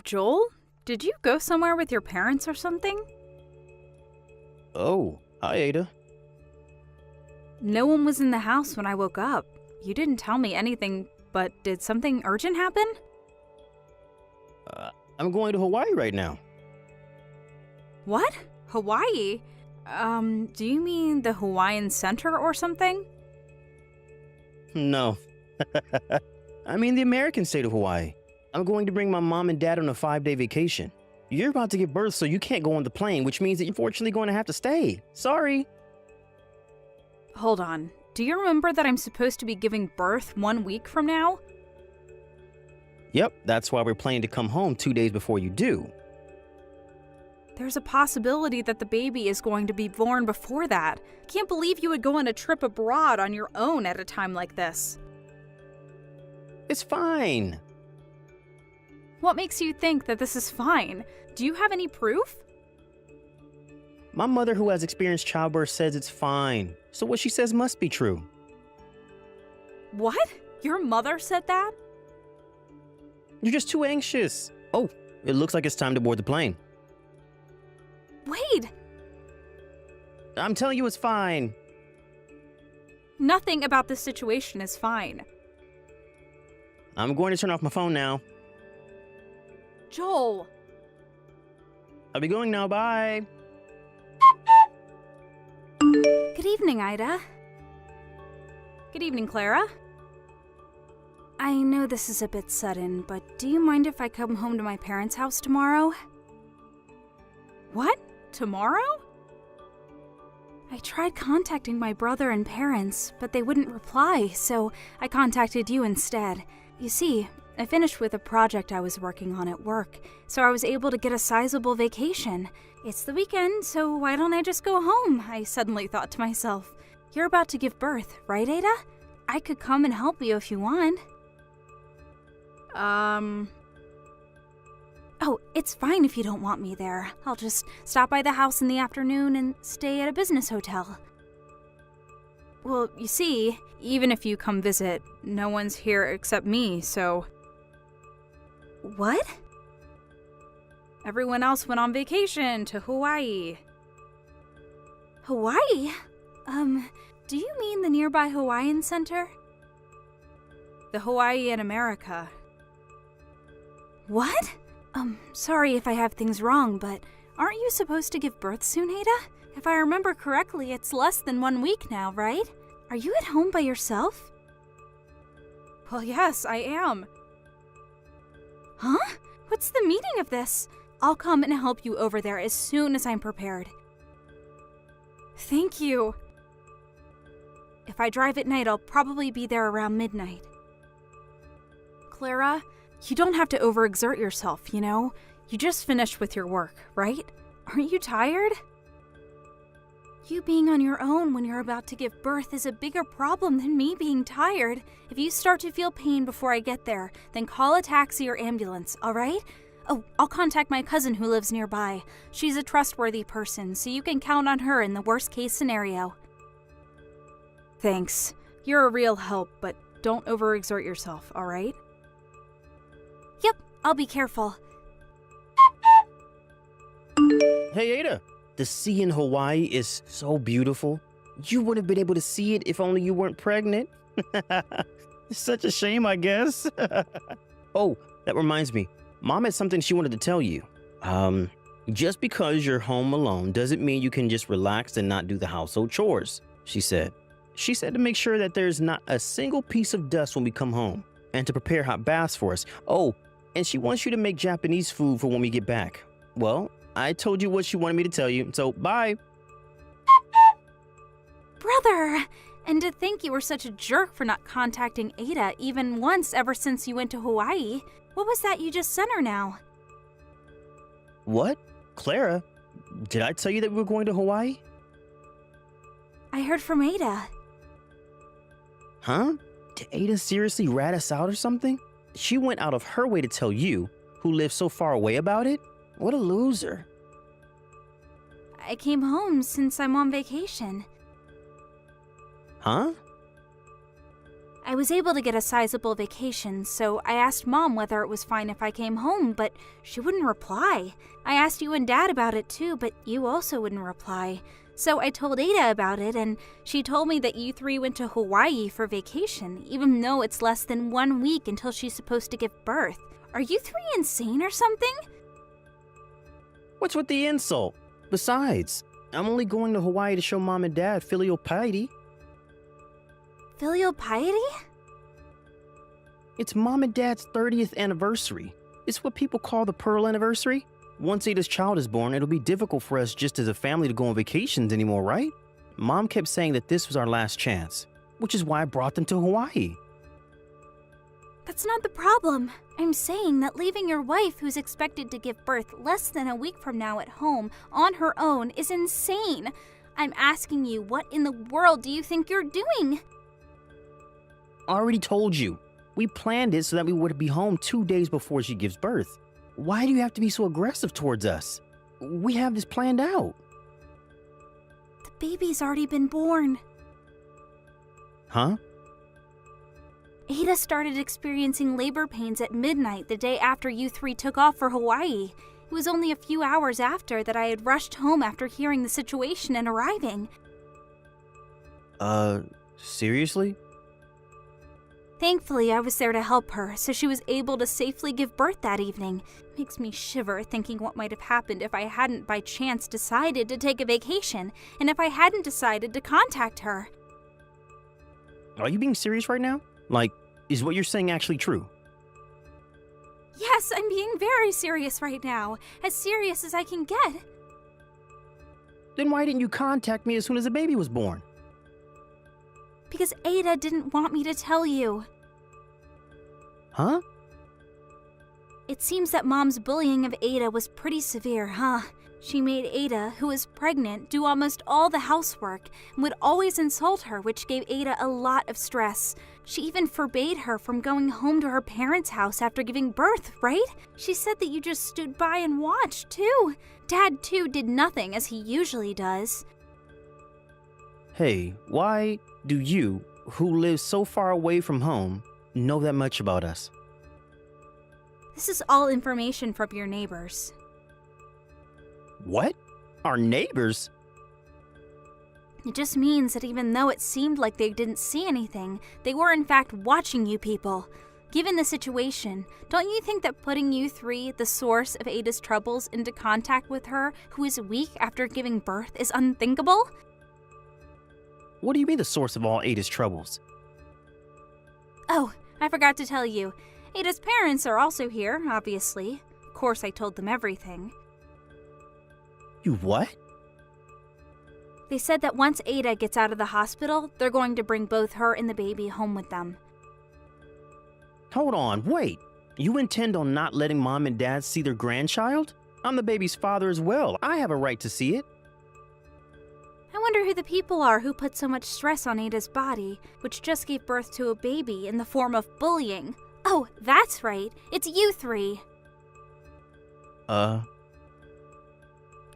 Joel? Did you go somewhere with your parents or something? Oh, hi, Ada. No one was in the house when I woke up. You didn't tell me anything, but did something urgent happen? I'm going to Hawaii right now. What? Hawaii? Do you mean the Hawaiian Center or something? No. I mean the American state of Hawaii. I'm going to bring my mom and dad on a 5-day vacation. You're about to give birth, so you can't go on the plane, which means that you're unfortunately going to have to stay. Sorry. Hold on. Do you remember that I'm supposed to be giving birth 1 week from now? Yep, that's why we're planning to come home 2 days before you do. There's a possibility that the baby is going to be born before that. Can't believe you would go on a trip abroad on your own at a time like this. It's fine. What makes you think that this is fine? Do you have any proof? My mother, who has experienced childbirth, says it's fine. So what she says must be true. What? Your mother said that? You're just too anxious. Oh, it looks like it's time to board the plane. Wait! I'm telling you it's fine. Nothing about this situation is fine. I'm going to turn off my phone now. Joel! I'll be going now, bye. Good evening, Ida. Good evening, Clara. I know this is a bit sudden, but do you mind if I come home to my parents' house tomorrow? What? Tomorrow? I tried contacting my brother and parents, but they wouldn't reply, so I contacted you instead. You see, I finished with a project I was working on at work, so I was able to get a sizable vacation. It's the weekend, so why don't I just go home? I suddenly thought to myself. You're about to give birth, right, Ada? I could come and help you if you want. Oh, it's fine if you don't want me there. I'll just stop by the house in the afternoon and stay at a business hotel. Well, you see, even if you come visit, no one's here except me, so... What? Everyone else went on vacation to Hawaii. Hawaii? Do you mean the nearby Hawaiian Center? The Hawaii in America. What? Sorry if I have things wrong, but aren't you supposed to give birth soon, Ada? If I remember correctly, it's less than 1 week now, right? Are you at home by yourself? Well, yes, I am. Huh? What's the meaning of this? I'll come and help you over there as soon as I'm prepared. Thank you. If I drive at night, I'll probably be there around midnight. Clara, you don't have to overexert yourself, you know? You just finished with your work, right? Aren't you tired? You being on your own when you're about to give birth is a bigger problem than me being tired. If you start to feel pain before I get there, then call a taxi or ambulance, all right? Oh, I'll contact my cousin who lives nearby. She's a trustworthy person, so you can count on her in the worst-case scenario. Thanks. You're a real help, but don't overexert yourself, all right? Yep, I'll be careful. Hey, Ada. The sea in Hawaii is so beautiful. You would have been able to see it if only you weren't pregnant. It's such a shame, I guess. Oh, that reminds me. Mom had something she wanted to tell you. Just because you're home alone doesn't mean you can just relax and not do the household chores, she said. She said to make sure that there's not a single piece of dust when we come home and to prepare hot baths for us. Oh, and she wants you to make Japanese food for when we get back. Well, I told you what she wanted me to tell you, so bye. Brother! And to think you were such a jerk for not contacting Ada even once ever since you went to Hawaii. What was that you just sent her now? What? Clara? Did I tell you that we were going to Hawaii? I heard from Ada. Huh? Did Ada seriously rat us out or something? She went out of her way to tell you, who lives so far away, about it? What a loser. I came home since I'm on vacation. Huh? I was able to get a sizable vacation, so I asked Mom whether it was fine if I came home, but she wouldn't reply. I asked you and Dad about it too, but you also wouldn't reply. So I told Ada about it, and she told me that you three went to Hawaii for vacation, even though it's less than 1 week until she's supposed to give birth. Are you three insane or something? What's with the insult? Besides, I'm only going to Hawaii to show Mom and Dad filial piety. Filial piety? It's Mom and Dad's 30th anniversary. It's what people call the Pearl Anniversary. Once Ada's child is born, it'll be difficult for us just as a family to go on vacations anymore, right? Mom kept saying that this was our last chance, which is why I brought them to Hawaii. That's not the problem. I'm saying that leaving your wife, who's expected to give birth less than a week from now at home, on her own, is insane. I'm asking you, what in the world do you think you're doing? I already told you. We planned it so that we would be home 2 days before she gives birth. Why do you have to be so aggressive towards us? We have this planned out. The baby's already been born. Huh? Ada started experiencing labor pains at midnight the day after you three took off for Hawaii. It was only a few hours after that I had rushed home after hearing the situation and arriving. Seriously? Thankfully, I was there to help her, so she was able to safely give birth that evening. Makes me shiver thinking what might have happened if I hadn't by chance decided to take a vacation, and if I hadn't decided to contact her. Are you being serious right now? Like, is what you're saying actually true? Yes, I'm being very serious right now. As serious as I can get. Then why didn't you contact me as soon as the baby was born? Because Ada didn't want me to tell you. Huh? It seems that Mom's bullying of Ada was pretty severe, huh? She made Ada, who was pregnant, do almost all the housework and would always insult her, which gave Ada a lot of stress. She even forbade her from going home to her parents' house after giving birth, right? She said that you just stood by and watched, too. Dad, too, did nothing, as he usually does. Hey, why do you, who live so far away from home, know that much about us? This is all information from your neighbors. What? Our neighbors? It just means that even though it seemed like they didn't see anything, they were in fact watching you people. Given the situation, don't you think that putting you three, the source of Ada's troubles, into contact with her, who is weak after giving birth, is unthinkable? What do you mean the source of all Ada's troubles? Oh, I forgot to tell you. Ada's parents are also here, obviously. Of course, I told them everything. You what? They said that once Ada gets out of the hospital, they're going to bring both her and the baby home with them. Hold on, wait. You intend on not letting Mom and Dad see their grandchild? I'm the baby's father as well. I have a right to see it. I wonder who the people are who put so much stress on Ada's body, which just gave birth to a baby in the form of bullying. Oh, that's right. It's you three. Don't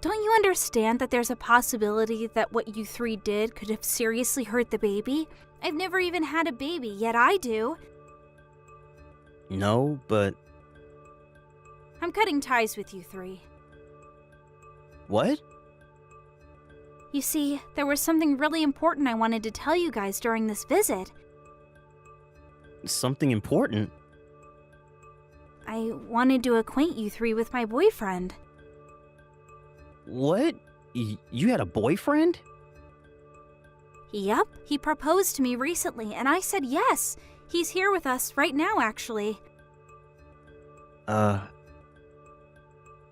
you understand that there's a possibility that what you three did could have seriously hurt the baby? I've never even had a baby, yet I do. No, but... I'm cutting ties with you three. What? You see, there was something really important I wanted to tell you guys during this visit. Something important? I wanted to acquaint you three with my boyfriend. What? You had a boyfriend? Yup, he proposed to me recently, and I said yes. He's here with us right now, actually.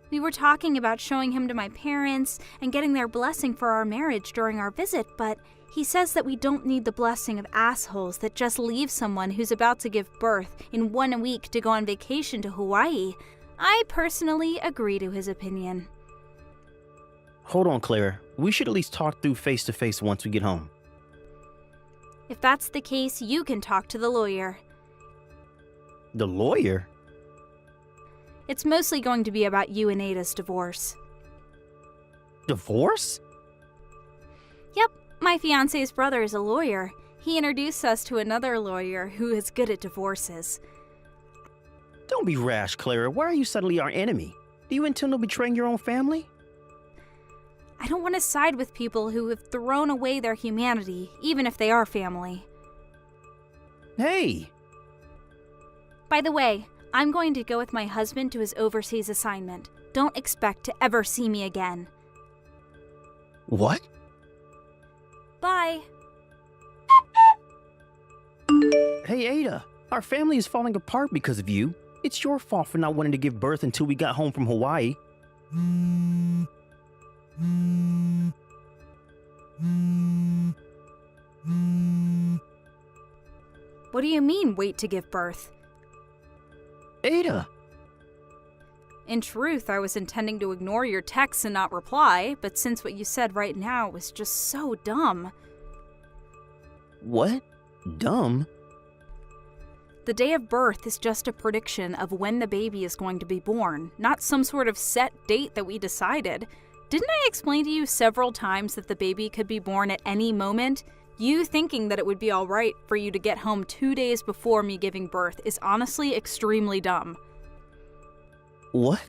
We were talking about showing him to my parents and getting their blessing for our marriage during our visit, but he says that we don't need the blessing of assholes that just leave someone who's about to give birth in 1 week to go on vacation to Hawaii. I personally agree to his opinion. Hold on, Claire. We should at least talk through face-to-face once we get home. If that's the case, you can talk to the lawyer. The lawyer? It's mostly going to be about you and Ada's divorce. Divorce? Yep, my fiancé's brother is a lawyer. He introduced us to another lawyer who is good at divorces. Don't be rash, Clara. Why are you suddenly our enemy? Do you intend on betraying your own family? I don't want to side with people who have thrown away their humanity, even if they are family. Hey! By the way, I'm going to go with my husband to his overseas assignment. Don't expect to ever see me again. What? Bye. Hey, Ada. Our family is falling apart because of you. It's your fault for not wanting to give birth until we got home from Hawaii. What do you mean, wait to give birth? Ada! In truth, I was intending to ignore your texts and not reply, but since what you said right now was just so dumb. What? Dumb? The day of birth is just a prediction of when the baby is going to be born, not some sort of set date that we decided. Didn't I explain to you several times that the baby could be born at any moment? You thinking that it would be alright for you to get home 2 days before me giving birth is honestly extremely dumb. What?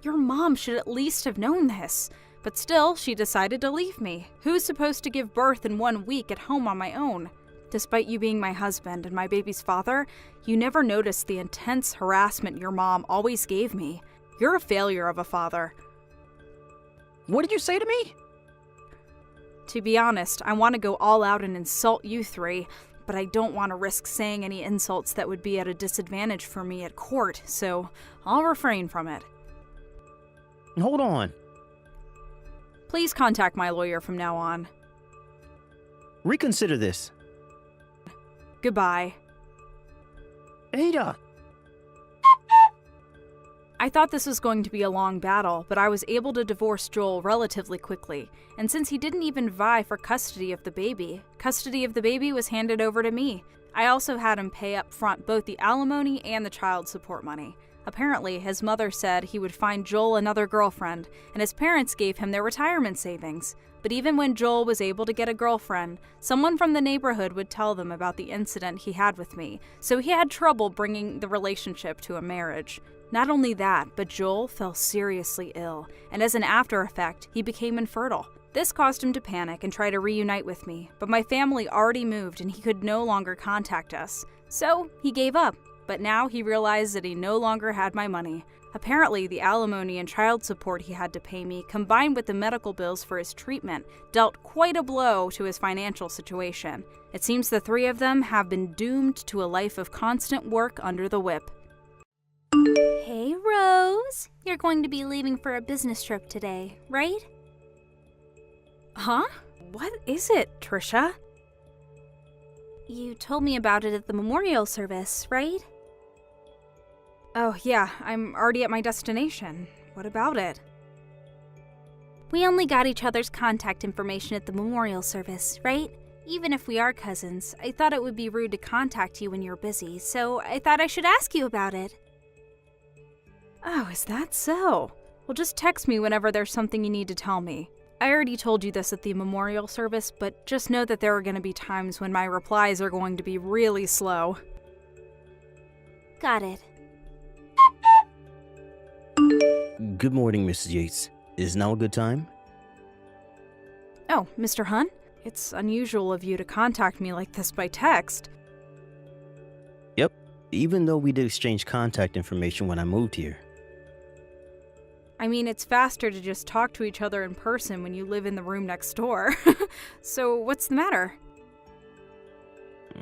Your mom should at least have known this, but still, she decided to leave me. Who's supposed to give birth in 1 week at home on my own? Despite you being my husband and my baby's father, you never noticed the intense harassment your mom always gave me. You're a failure of a father. What did you say to me? To be honest, I want to go all out and insult you three, but I don't want to risk saying any insults that would be at a disadvantage for me at court, so I'll refrain from it. Hold on. Please contact my lawyer from now on. Reconsider this. Goodbye. Ada! I thought this was going to be a long battle, but I was able to divorce Joel relatively quickly, and since he didn't even vie for custody of the baby was handed over to me. I also had him pay up front both the alimony and the child support money. Apparently, his mother said he would find Joel another girlfriend, and his parents gave him their retirement savings. But even when Joel was able to get a girlfriend, someone from the neighborhood would tell them about the incident he had with me, so he had trouble bringing the relationship to a marriage. Not only that, but Joel fell seriously ill, and as an after effect, he became infertile. This caused him to panic and try to reunite with me, but my family already moved and he could no longer contact us. So, he gave up, but now he realized that he no longer had my money. Apparently, the alimony and child support he had to pay me, combined with the medical bills for his treatment, dealt quite a blow to his financial situation. It seems the three of them have been doomed to a life of constant work under the whip. Hey, Rose. You're going to be leaving for a business trip today, right? Huh? What is it, Trisha? You told me about it at the memorial service, right? Oh, yeah, I'm already at my destination. What about it? We only got each other's contact information at the memorial service, right? Even if we are cousins, I thought it would be rude to contact you when you're busy, so I thought I should ask you about it. Oh, is that so? Well, just text me whenever there's something you need to tell me. I already told you this at the memorial service, but just know that there are going to be times when my replies are going to be really slow. Got it. Good morning, Mrs. Yates. Is now a good time? Oh, Mr. Hunt? It's unusual of you to contact me like this by text. Yep, even though we did exchange contact information when I moved here. I mean, it's faster to just talk to each other in person when you live in the room next door. So, what's the matter?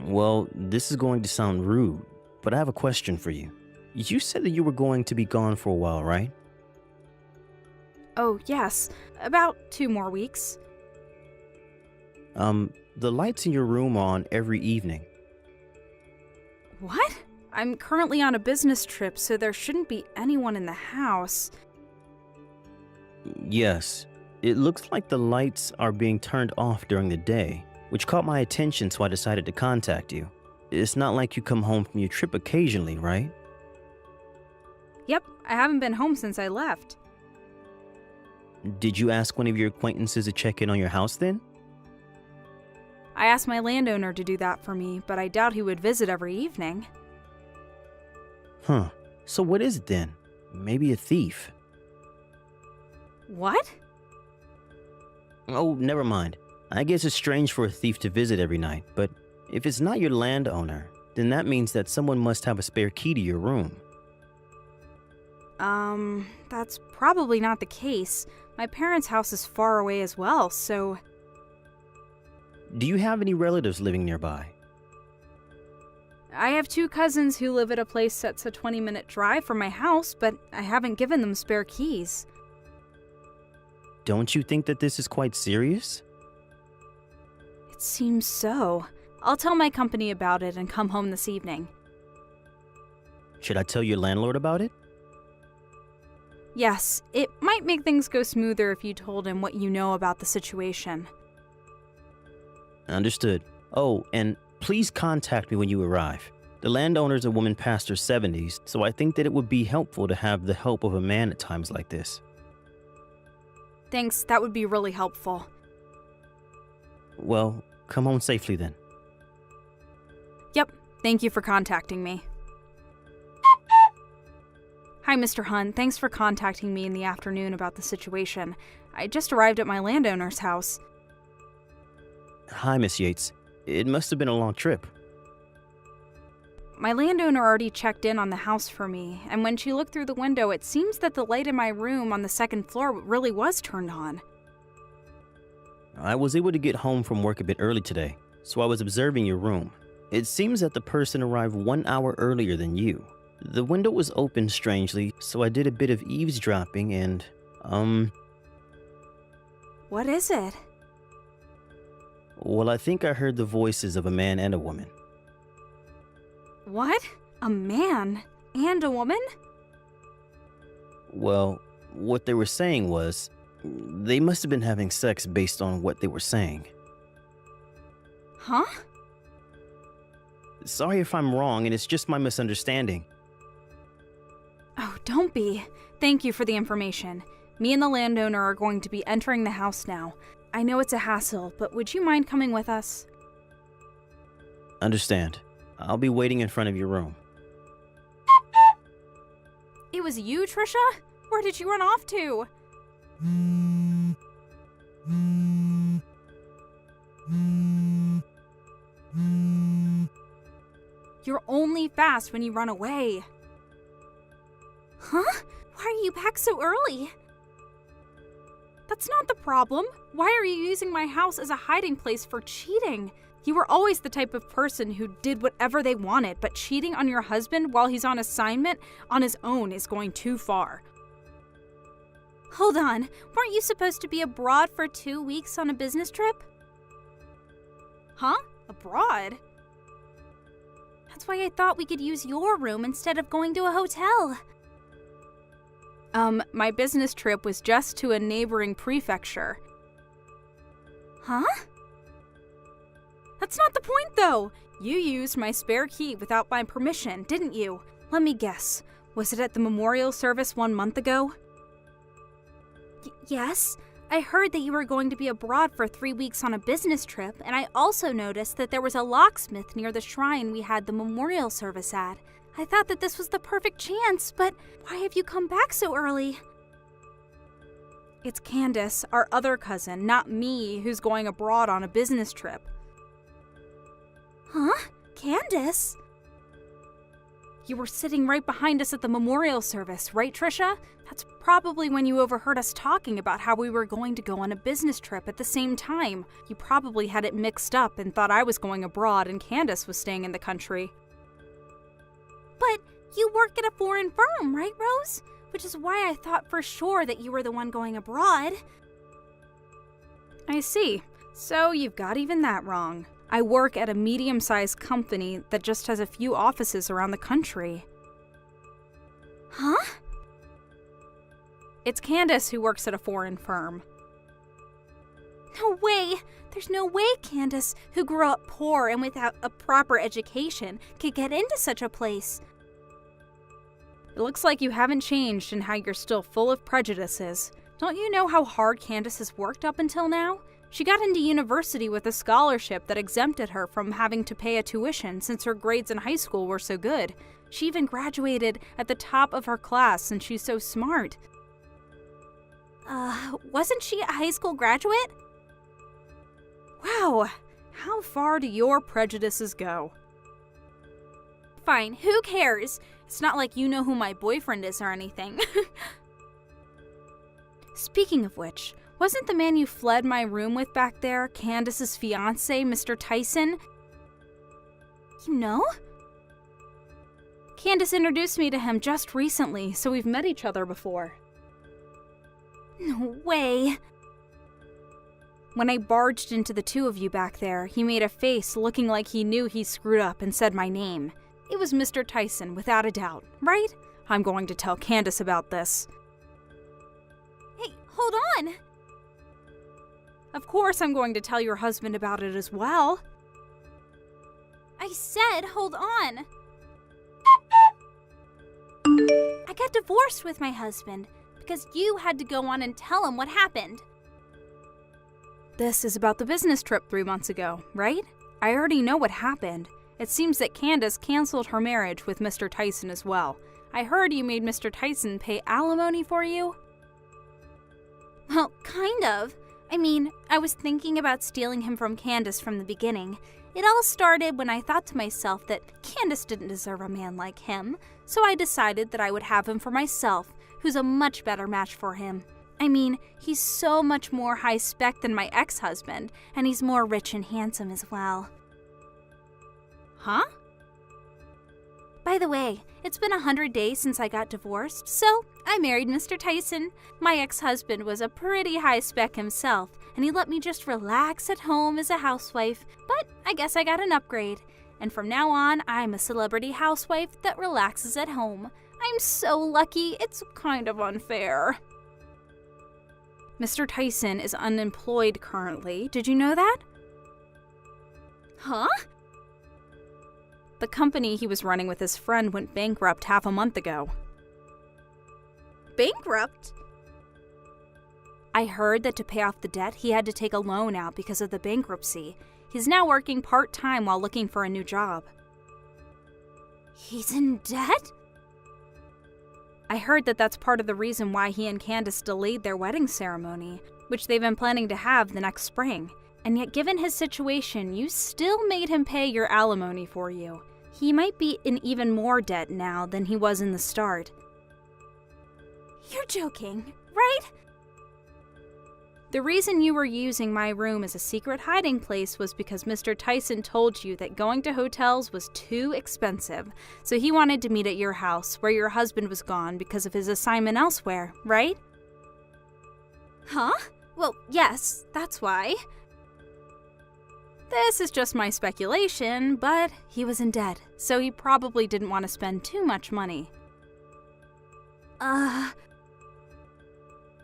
Well, this is going to sound rude, but I have a question for you. You said that you were going to be gone for a while, right? Oh, yes. About 2 more weeks. The lights in your room are on every evening. What? I'm currently on a business trip, so there shouldn't be anyone in the house. Yes, it looks like the lights are being turned off during the day, which caught my attention, so I decided to contact you. It's not like you come home from your trip occasionally, right? Yep, I haven't been home since I left. Did you ask one of your acquaintances to check in on your house then? I asked my landowner to do that for me, but I doubt he would visit every evening. Huh. So what is it then? Maybe a thief. What? Oh, never mind. I guess it's strange for a thief to visit every night, but if it's not your landowner, then that means that someone must have a spare key to your room. That's probably not the case. My parents' house is far away as well, so... Do you have any relatives living nearby? I have 2 cousins who live at a place that's a 20-minute drive from my house, but I haven't given them spare keys. Don't you think that this is quite serious? It seems so. I'll tell my company about it and come home this evening. Should I tell your landlord about it? Yes, it might make things go smoother if you told him what you know about the situation. Understood. Oh, and please contact me when you arrive. The landowner's a woman past her 70s, so I think that it would be helpful to have the help of a man at times like this. Thanks, that would be really helpful. Well, come home safely then. Yep, thank you for contacting me. Hi, Mr. Hunt. Thanks for contacting me in the afternoon about the situation. I just arrived at my landowner's house. Hi, Miss Yates. It must have been a long trip. My landowner already checked in on the house for me, and when she looked through the window, it seems that the light in my room on the 2nd floor really was turned on. I was able to get home from work a bit early today, so I was observing your room. It seems that the person arrived 1 hour earlier than you. The window was open strangely, so I did a bit of eavesdropping and, What is it? Well, I think I heard the voices of a man and a woman. What? A man and a woman? Well, what they were saying was, they must have been having sex based on what they were saying. Huh? Sorry if I'm wrong, and it's just my misunderstanding. Oh, don't be. Thank you for the information. Me and the landowner are going to be entering the house now. I know it's a hassle, but would you mind coming with us? Understand. I'll be waiting in front of your room. It was you, Trisha? Where did you run off to? You're only fast when you run away. Huh? Why are you back so early? That's not the problem. Why are you using my house as a hiding place for cheating? You were always the type of person who did whatever they wanted, but cheating on your husband while he's on assignment on his own is going too far. Hold on, weren't you supposed to be abroad for 2 weeks on a business trip? Huh? Abroad? That's why I thought we could use your room instead of going to a hotel. My business trip was just to a neighboring prefecture. Huh? That's not the point, though. You used my spare key without my permission, didn't you? Let me guess. Was it at the memorial service 1 month ago? Yes. I heard that you were going to be abroad for 3 weeks on a business trip, and I also noticed that there was a locksmith near the shrine we had the memorial service at. I thought that this was the perfect chance, but why have you come back so early? It's Candace, our other cousin, not me, who's going abroad on a business trip. Huh? Candace? You were sitting right behind us at the memorial service, right, Trisha? That's probably when you overheard us talking about how we were going to go on a business trip at the same time. You probably had it mixed up and thought I was going abroad and Candace was staying in the country. But you work at a foreign firm, right, Rose? Which is why I thought for sure that you were the one going abroad. I see. So you've got even that wrong. I work at a medium-sized company that just has a few offices around the country. Huh? It's Candace who works at a foreign firm. No way! There's no way Candace, who grew up poor and without a proper education, could get into such a place. It looks like you haven't changed and how you're still full of prejudices. Don't you know how hard Candace has worked up until now? She got into university with a scholarship that exempted her from having to pay a tuition since her grades in high school were so good. She even graduated at the top of her class since she's so smart. Wasn't she a high school graduate? Wow, how far do your prejudices go? Fine, who cares? It's not like you know who my boyfriend is or anything. Speaking of which, wasn't the man you fled my room with back there Candace's fiancé, Mr. Tyson? You know? Candace introduced me to him just recently, so we've met each other before. No way. When I barged into the two of you back there, he made a face looking like he knew he screwed up and said my name. It was Mr. Tyson, without a doubt, right? I'm going to tell Candace about this. Hey, hold on! Of course I'm going to tell your husband about it as well. I said hold on. I got divorced with my husband because you had to go on and tell him what happened. This is about the business trip 3 months ago, right? I already know what happened. It seems that Candace canceled her marriage with Mr. Tyson as well. I heard you made Mr. Tyson pay alimony for you. Well, kind of. I mean, I was thinking about stealing him from Candace from the beginning. It all started when I thought to myself that Candace didn't deserve a man like him, so I decided that I would have him for myself, who's a much better match for him. I mean, he's so much more high-spec than my ex-husband, and he's more rich and handsome as well. Huh? By the way, it's been 100 days since I got divorced, so I married Mr. Tyson. My ex-husband was a pretty high-spec himself, and he let me just relax at home as a housewife, but I guess I got an upgrade. And from now on, I'm a celebrity housewife that relaxes at home. I'm so lucky, it's kind of unfair. Mr. Tyson is unemployed currently. Did you know that? Huh? The company he was running with his friend went bankrupt half a month ago. Bankrupt? I heard that to pay off the debt, he had to take a loan out because of the bankruptcy. He's now working part-time while looking for a new job. He's in debt? I heard that that's part of the reason why he and Candace delayed their wedding ceremony, which they've been planning to have the next spring. And yet, given his situation, you still made him pay your alimony for you. He might be in even more debt now than he was in the start. You're joking, right? The reason you were using my room as a secret hiding place was because Mr. Tyson told you that going to hotels was too expensive, so he wanted to meet at your house where your husband was gone because of his assignment elsewhere, right? Huh? Well, yes, that's why. This is just my speculation, but he was in debt, so he probably didn't want to spend too much money.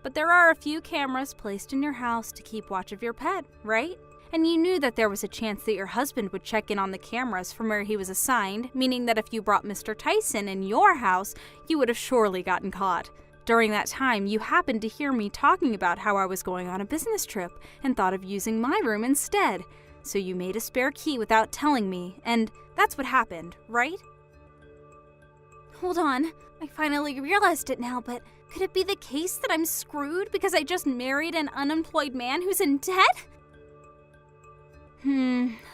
But there are a few cameras placed in your house to keep watch of your pet, right? And you knew that there was a chance that your husband would check in on the cameras from where he was assigned, meaning that if you brought Mr. Tyson in your house, you would have surely gotten caught. During that time, you happened to hear me talking about how I was going on a business trip and thought of using my room instead. So you made a spare key without telling me, and that's what happened, right? Hold on, I finally realized it now, but could it be the case that I'm screwed because I just married an unemployed man who's in debt?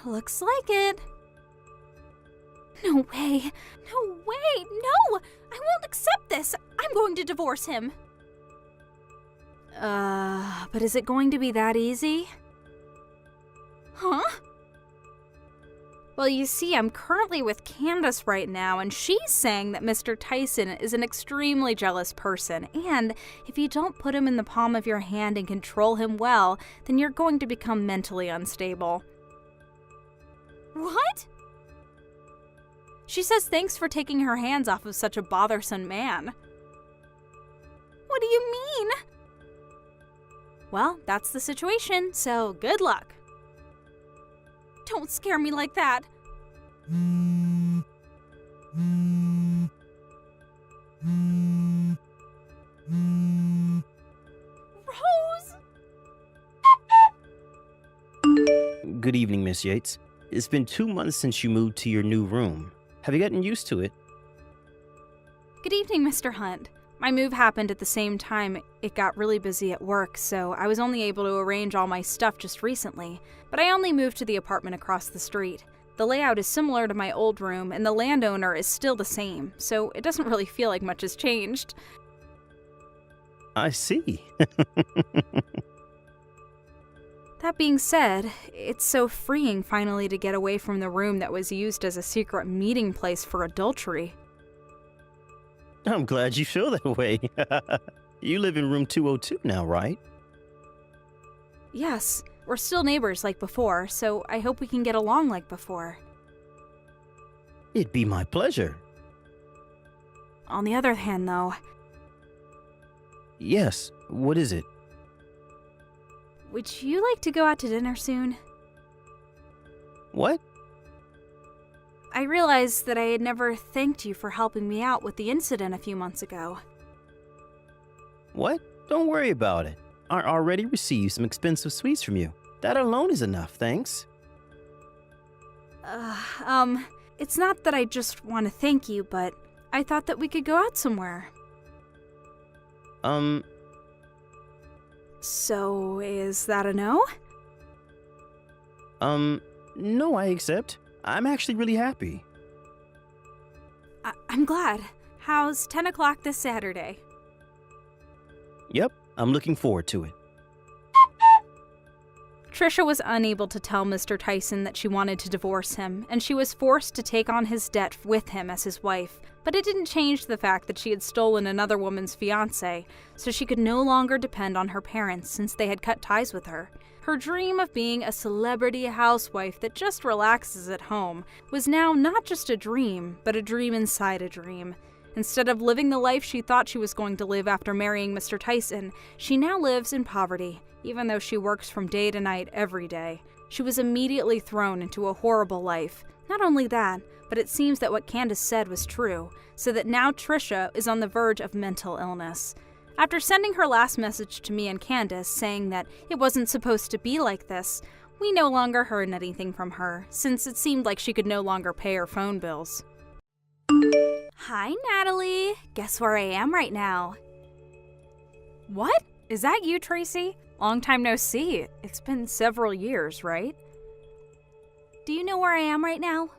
Looks like it. No way, no! I won't accept this! I'm going to divorce him! But is it going to be that easy? Huh? Well, you see, I'm currently with Candace right now, and she's saying that Mr. Tyson is an extremely jealous person, and if you don't put him in the palm of your hand and control him well, then you're going to become mentally unstable. What? She says thanks for taking her hands off of such a bothersome man. What do you mean? Well, that's the situation, so good luck. Don't scare me like that. Rose! Good evening, Miss Yates. It's been 2 months since you moved to your new room. Have you gotten used to it? Good evening, Mr. Hunt. My move happened at the same time it got really busy at work, so I was only able to arrange all my stuff just recently, but I only moved to the apartment across the street. The layout is similar to my old room, and the landowner is still the same, so it doesn't really feel like much has changed. I see. That being said, it's so freeing finally to get away from the room that was used as a secret meeting place for adultery. I'm glad you feel that way. You live in room 202 now, right? Yes, we're still neighbors like before, so I hope we can get along like before. It'd be my pleasure. On the other hand, though, Yes, what is it? would you like to go out to dinner soon? What? I realized that I had never thanked you for helping me out with the incident a few months ago. What? Don't worry about it. I already received some expensive sweets from you. That alone is enough, thanks. It's not that I just want to thank you, but I thought that we could go out somewhere. So, is that a no? No, I accept. I'm actually really happy. I'm glad. How's 10 o'clock this Saturday? Yep, I'm looking forward to it. Trisha was unable to tell Mr. Tyson that she wanted to divorce him, and she was forced to take on his debt with him as his wife. But it didn't change the fact that she had stolen another woman's fiancé, so she could no longer depend on her parents since they had cut ties with her. Her dream of being a celebrity housewife that just relaxes at home was now not just a dream, but a dream inside a dream. Instead of living the life she thought she was going to live after marrying Mr. Tyson, she now lives in poverty, even though she works from day to night every day. She was immediately thrown into a horrible life. Not only that, but it seems that what Candace said was true, so that now Trisha is on the verge of mental illness. After sending her last message to me and Candace saying that it wasn't supposed to be like this, we no longer heard anything from her, since it seemed like she could no longer pay her phone bills. Hi, Natalie. Guess where I am right now? What? Is that you, Tracy? Long time no see. It's been several years, right? Do you know where I am right now?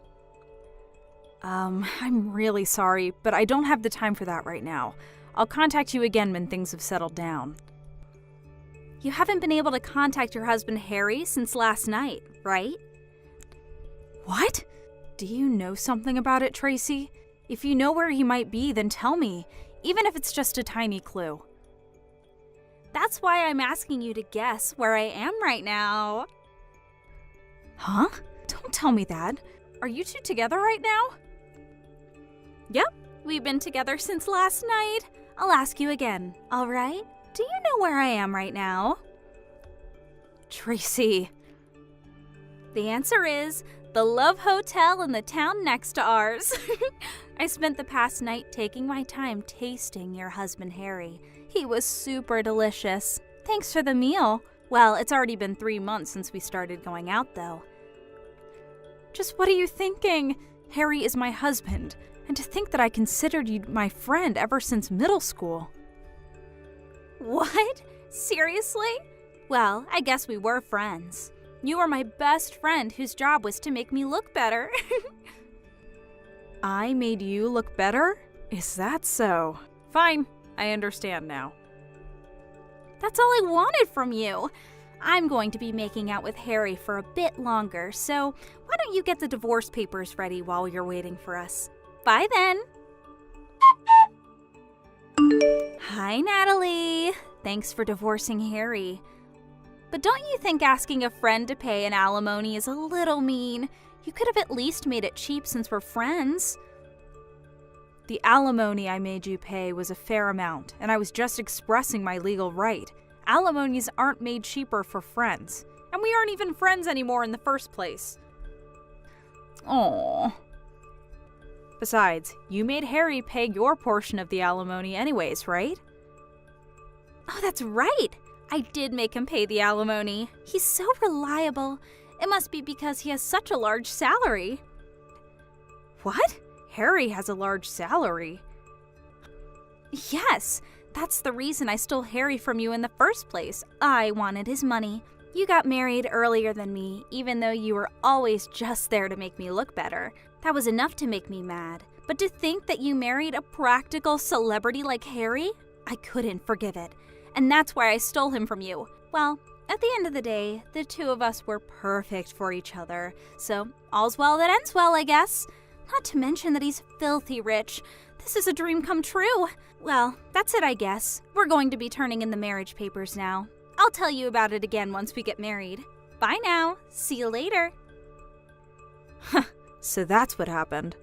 I'm really sorry, but I don't have the time for that right now. I'll contact you again when things have settled down. You haven't been able to contact your husband Harry since last night, right? What? Do you know something about it, Tracy? If you know where he might be, then tell me, even if it's just a tiny clue. That's why I'm asking you to guess where I am right now. Huh? Don't tell me that. Are you two together right now? Yep, we've been together since last night. I'll ask you again, all right? Do you know where I am right now? Tracy. The answer is the Love Hotel in the town next to ours. I spent the past night taking my time tasting your husband Harry. He was super delicious. Thanks for the meal. Well, it's already been 3 months since we started going out, though. Just what are you thinking? Harry is my husband, and to think that I considered you my friend ever since middle school. What? Seriously? Well, I guess we were friends. You were my best friend whose job was to make me look better. I made you look better? Is that so? Fine, I understand now. That's all I wanted from you. I'm going to be making out with Harry for a bit longer, so why don't you get the divorce papers ready while you're waiting for us? Bye then. Hi, Natalie. Thanks for divorcing Harry. But don't you think asking a friend to pay an alimony is a little mean? You could have at least made it cheap since we're friends. The alimony I made you pay was a fair amount, and I was just expressing my legal right. Alimonies aren't made cheaper for friends, and we aren't even friends anymore in the first place. Aww. Besides, you made Harry pay your portion of the alimony anyways, right? Oh, that's right! I did make him pay the alimony. He's so reliable, It must be because he has such a large salary. What? Harry has a large salary? Yes, that's the reason I stole Harry from you in the first place. I wanted his money. You got married earlier than me, even though you were always just there to make me look better. That was enough to make me mad. But to think that you married a practical celebrity like Harry, I couldn't forgive it. And that's why I stole him from you. Well, at the end of the day, the two of us were perfect for each other. So, all's well that ends well, I guess. Not to mention that he's filthy rich. This is a dream come true. Well, that's it, I guess. We're going to be turning in the marriage papers now. I'll tell you about it again once we get married. Bye now. See you later. So that's what happened.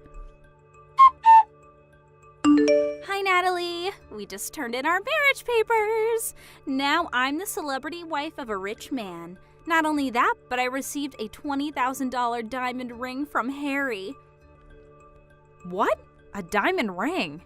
Hi, Natalie. We just turned in our marriage papers. Now I'm the celebrity wife of a rich man. Not only that, but I received a $20,000 diamond ring from Harry. What? A diamond ring?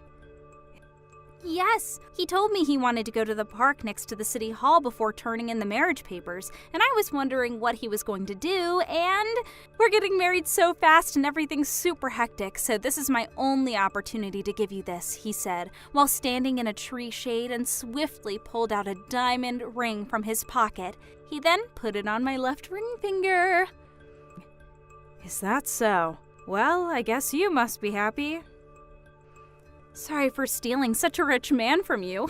Yes, he told me he wanted to go to the park next to the city hall before turning in the marriage papers, and I was wondering what he was going to do, and we're getting married so fast and everything's super hectic, so this is my only opportunity to give you this, he said, while standing in a tree shade and swiftly pulled out a diamond ring from his pocket. He then put it on my left ring finger. Is that so? Well, I guess you must be happy. Sorry for stealing such a rich man from you.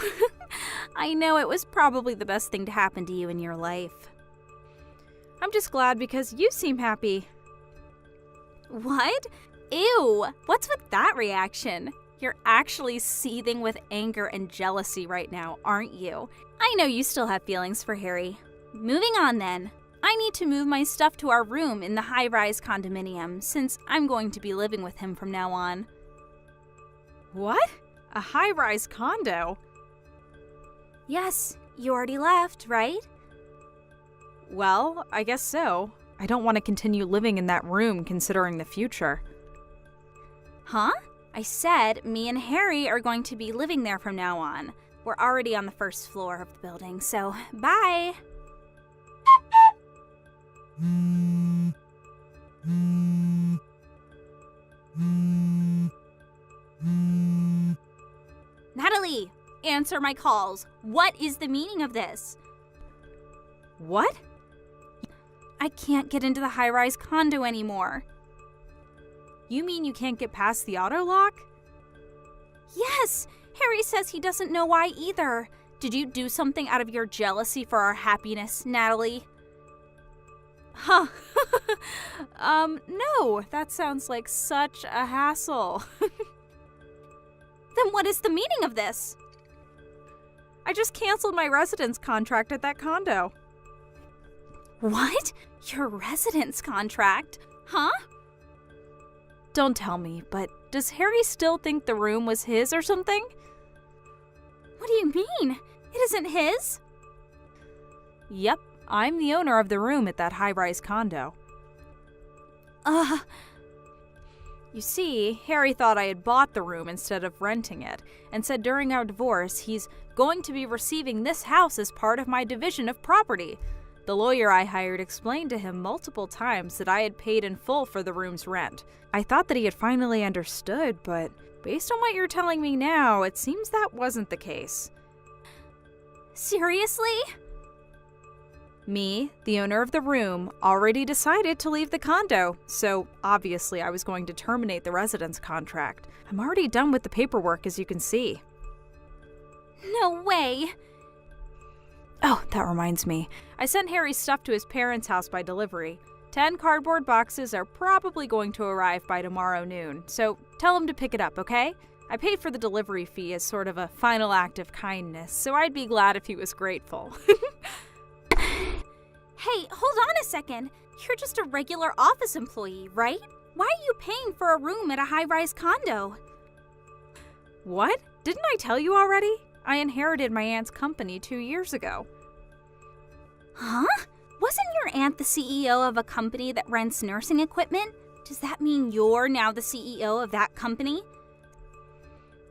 I know it was probably the best thing to happen to you in your life. I'm just glad because you seem happy. What? Ew! What's with that reaction? You're actually seething with anger and jealousy right now, aren't you? I know you still have feelings for Harry. Moving on then. I need to move my stuff to our room in the high-rise condominium since I'm going to be living with him from now on. What? A high-rise condo? Yes, you already left, right? Well, I guess so. I don't want to continue living in that room considering the future. Huh? I said me and Harry are going to be living there from now on. We're already on the first floor of the building, so bye! Natalie, answer my calls. What is the meaning of this? What? I can't get into the high-rise condo anymore. You mean you can't get past the auto lock? Yes! Harry says he doesn't know why either. Did you do something out of your jealousy for our happiness, Natalie? Huh. No, that sounds like such a hassle. Then what is the meaning of this? I just canceled my residence contract at that condo. What? Your residence contract? Huh? Don't tell me, but does Harry still think the room was his or something? What do you mean? It isn't his? Yep, I'm the owner of the room at that high-rise condo. You see, Harry thought I had bought the room instead of renting it, and said during our divorce he's going to be receiving this house as part of my division of property. The lawyer I hired explained to him multiple times that I had paid in full for the room's rent. I thought that he had finally understood, but based on what you're telling me now, it seems that wasn't the case. Seriously? Me, the owner of the room, already decided to leave the condo, so obviously I was going to terminate the residence contract. I'm already done with the paperwork, as you can see. No way! Oh, that reminds me. I sent Harry's stuff to his parents' house by delivery. 10 cardboard boxes are probably going to arrive by tomorrow noon, so tell him to pick it up, okay? I paid for the delivery fee as sort of a final act of kindness, so I'd be glad if he was grateful. Hey, hold on a second. You're just a regular office employee, right? Why are you paying for a room at a high-rise condo? What? Didn't I tell you already? I inherited my aunt's company 2 years ago. Huh? Wasn't your aunt the CEO of a company that rents nursing equipment? Does that mean you're now the CEO of that company?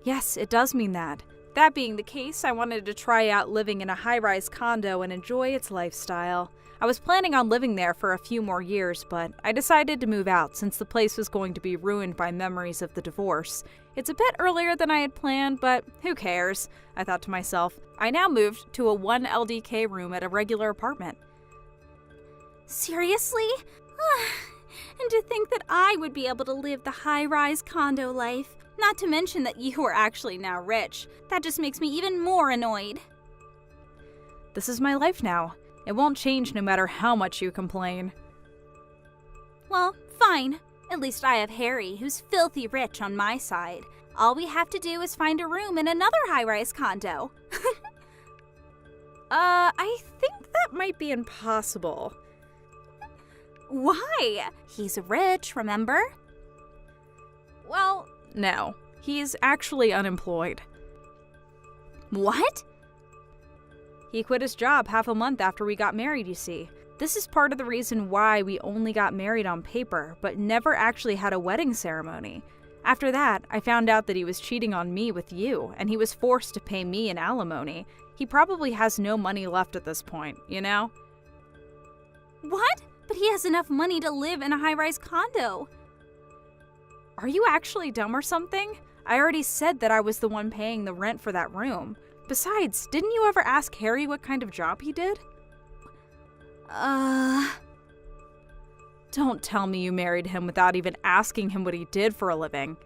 Yes, it does mean that. That being the case, I wanted to try out living in a high-rise condo and enjoy its lifestyle. I was planning on living there for a few more years, but I decided to move out since the place was going to be ruined by memories of the divorce. It's a bit earlier than I had planned, but who cares? I thought to myself. I now moved to a 1 LDK room at a regular apartment. Seriously? And to think that I would be able to live the high-rise condo life. Not to mention that you are actually now rich. That just makes me even more annoyed. This is my life now. It won't change no matter how much you complain. Well, fine. At least I have Harry, who's filthy rich on my side. All we have to do is find a room in another high-rise condo. I think that might be impossible. Why? He's rich, remember? Well, no. He's actually unemployed. What? He quit his job half a month after we got married, you see. This is part of the reason why we only got married on paper, but never actually had a wedding ceremony. After that, I found out that he was cheating on me with you, and he was forced to pay me an alimony. He probably has no money left at this point, you know? What? But he has enough money to live in a high-rise condo. Are you actually dumb or something? I already said that I was the one paying the rent for that room. Besides, didn't you ever ask Harry what kind of job he did? Don't tell me you married him without even asking him what he did for a living.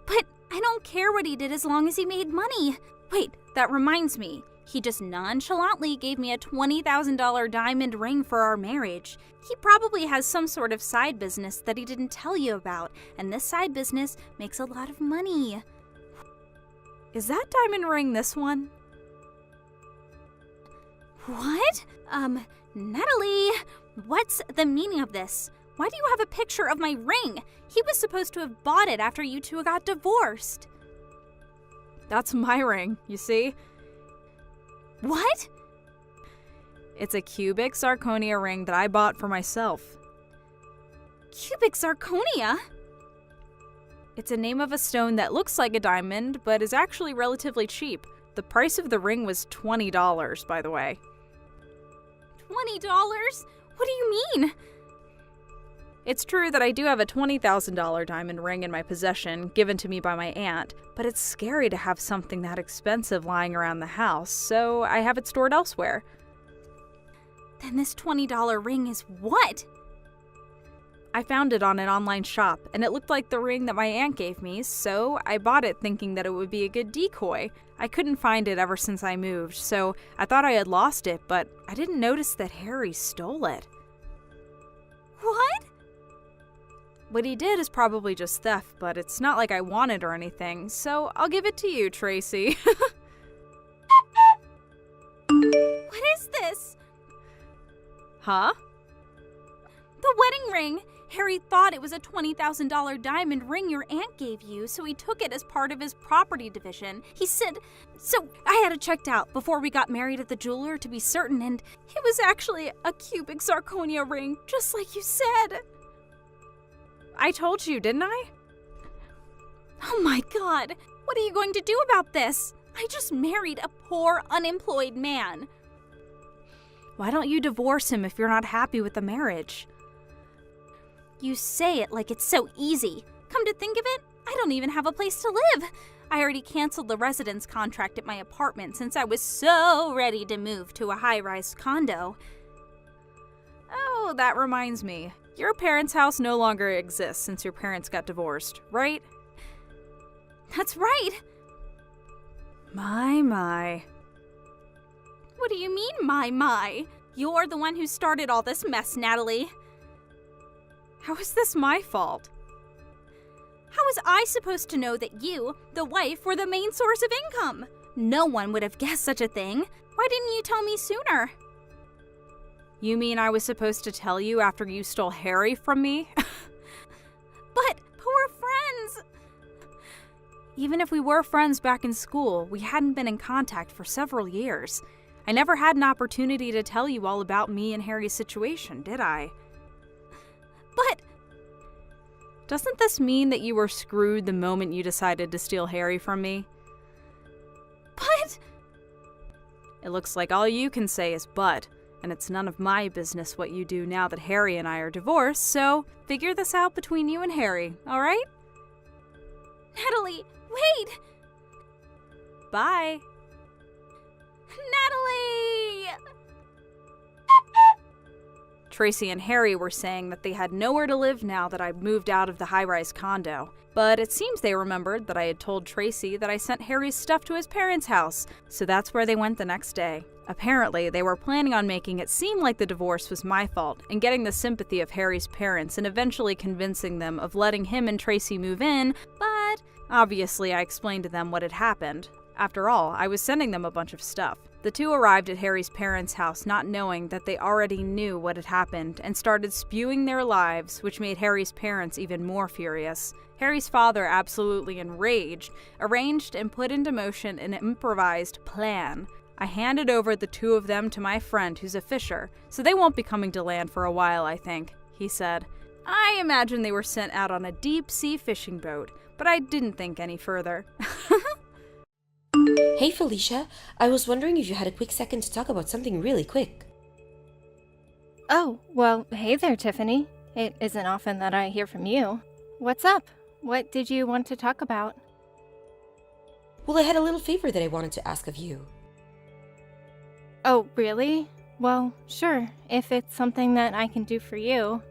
But I don't care what he did as long as he made money. Wait, that reminds me. He just nonchalantly gave me a $20,000 diamond ring for our marriage. He probably has some sort of side business that he didn't tell you about, and this side business makes a lot of money. Is that diamond ring this one? What? Natalie, what's the meaning of this? Why do you have a picture of my ring? He was supposed to have bought it after you two got divorced. That's my ring, you see? What? It's a cubic zirconia ring that I bought for myself. Cubic zirconia? It's a name of a stone that looks like a diamond, but is actually relatively cheap. The price of the ring was $20, by the way. $20? What do you mean? It's true that I do have a $20,000 diamond ring in my possession, given to me by my aunt, but it's scary to have something that expensive lying around the house, so I have it stored elsewhere. Then this $20 ring is what? I found it on an online shop, and it looked like the ring that my aunt gave me, so I bought it thinking that it would be a good decoy. I couldn't find it ever since I moved, so I thought I had lost it, but I didn't notice that Harry stole it. What? What he did is probably just theft, but it's not like I want it or anything, so I'll give it to you, Tracy. What is this? Huh? The wedding ring! Harry thought it was a $20,000 diamond ring your aunt gave you, so he took it as part of his property division. He said, so I had it checked out before we got married at the jeweler to be certain, and it was actually a cubic zirconia ring, just like you said. I told you, didn't I? Oh my God, what are you going to do about this? I just married a poor, unemployed man. Why don't you divorce him if you're not happy with the marriage? You say it like it's so easy. Come to think of it, I don't even have a place to live. I already canceled the residence contract at my apartment since I was so ready to move to a high-rise condo. Oh, that reminds me. Your parents' house no longer exists since your parents got divorced, right? That's right. My. What do you mean, my? You're the one who started all this mess, Natalie. How is this my fault? How was I supposed to know that you, the wife, were the main source of income? No one would have guessed such a thing. Why didn't you tell me sooner? You mean I was supposed to tell you after you stole Harry from me? But we're friends. Even if we were friends back in school, we hadn't been in contact for several years. I never had an opportunity to tell you all about me and Harry's situation, did I? But doesn't this mean that you were screwed the moment you decided to steal Harry from me? It looks like all you can say is but, and it's none of my business what you do now that Harry and I are divorced, so figure this out between you and Harry, alright? Natalie, wait! Bye. Natalie! Tracy and Harry were saying that they had nowhere to live now that I'd moved out of the high-rise condo. But it seems they remembered that I had told Tracy that I sent Harry's stuff to his parents' house, so that's where they went the next day. Apparently, they were planning on making it seem like the divorce was my fault and getting the sympathy of Harry's parents and eventually convincing them of letting him and Tracy move in, but obviously I explained to them what had happened. After all, I was sending them a bunch of stuff. The two arrived at Harry's parents' house not knowing that they already knew what had happened and started spewing their lives, which made Harry's parents even more furious. Harry's father, absolutely enraged, arranged and put into motion an improvised plan. I handed over the two of them to my friend who's a fisher, so they won't be coming to land for a while, I think, he said. I imagine they were sent out on a deep-sea fishing boat, but I didn't think any further. Hey Felicia, I was wondering if you had a quick second to talk about something really quick. Oh, well, hey there, Tiffany. It isn't often that I hear from you. What's up? What did you want to talk about? Well, I had a little favor that I wanted to ask of you. Oh, really? Well, sure, if it's something that I can do for you.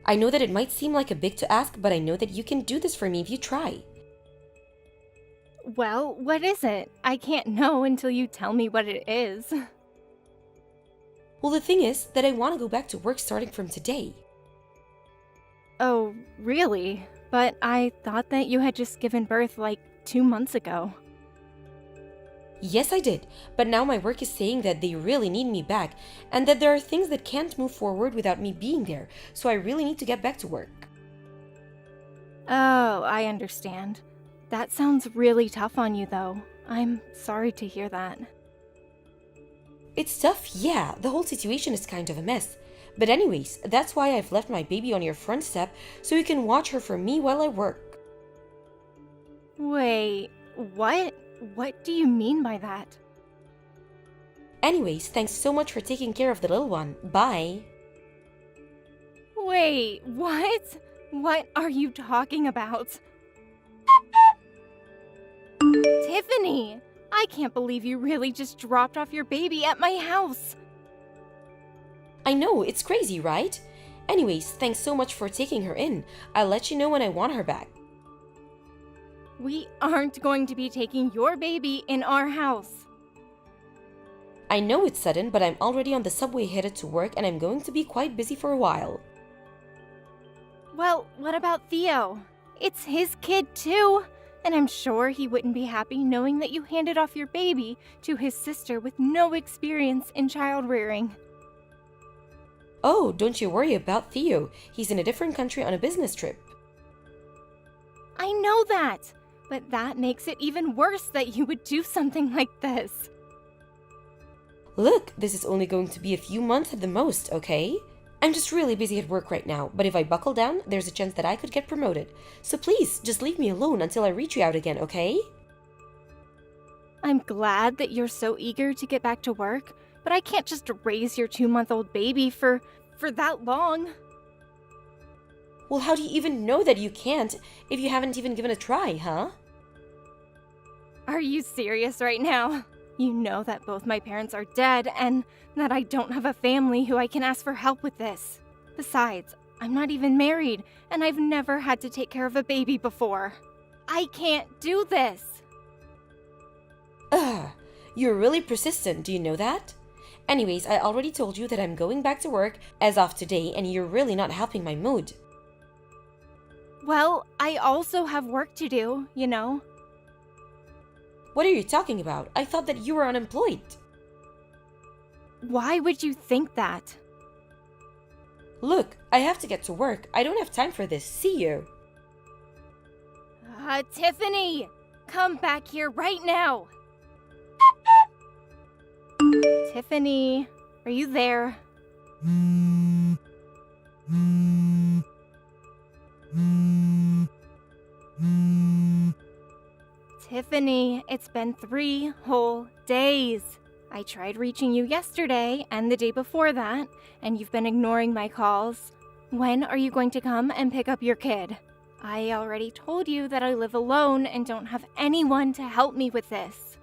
I know that it might seem like a big to ask, but I know that you can do this for me if you try. Well, what is it? I can't know until you tell me what it is. Well, the thing is that I want to go back to work starting from today. Oh, really? But I thought that you had just given birth like 2 months ago. Yes, I did, but now my work is saying that they really need me back and that there are things that can't move forward without me being there, so I really need to get back to work. Oh, I understand. That sounds really tough on you, though. I'm sorry to hear that. It's tough, yeah, the whole situation is kind of a mess. But anyways, that's why I've left my baby on your front step so you can watch her for me while I work. Wait, what? What do you mean by that? Anyways, thanks so much for taking care of the little one. Bye. Wait, what? What are you talking about? Tiffany! I can't believe you really just dropped off your baby at my house. I know, it's crazy, right? Anyways, thanks so much for taking her in. I'll let you know when I want her back. We aren't going to be taking your baby in our house. I know it's sudden, but I'm already on the subway headed to work and I'm going to be quite busy for a while. Well, what about Theo? It's his kid too. And I'm sure he wouldn't be happy knowing that you handed off your baby to his sister with no experience in child rearing. Oh, don't you worry about Theo. He's in a different country on a business trip. I know that, but that makes it even worse that you would do something like this. Look, this is only going to be a few months at the most, okay? I'm just really busy at work right now, but if I buckle down, there's a chance that I could get promoted. So please, just leave me alone until I reach you out again, okay? I'm glad that you're so eager to get back to work, but I can't just raise your 2-month-old baby for that long. Well, how do you even know that you can't if you haven't even given a try, huh? Are you serious right now? You know that both my parents are dead and that I don't have a family who I can ask for help with this. Besides, I'm not even married and I've never had to take care of a baby before. I can't do this. Ugh, you're really persistent, do you know that? Anyways, I already told you that I'm going back to work as of today and you're really not helping my mood. Well, I also have work to do, you know. What are you talking about? I thought that you were unemployed. Why would you think that? Look, I have to get to work. I don't have time for this. See you. Tiffany! Come back here right now! Tiffany, are you there? Tiffany, it's been 3 whole days. I tried reaching you yesterday and the day before that, and you've been ignoring my calls. When are you going to come and pick up your kid? I already told you that I live alone and don't have anyone to help me with this.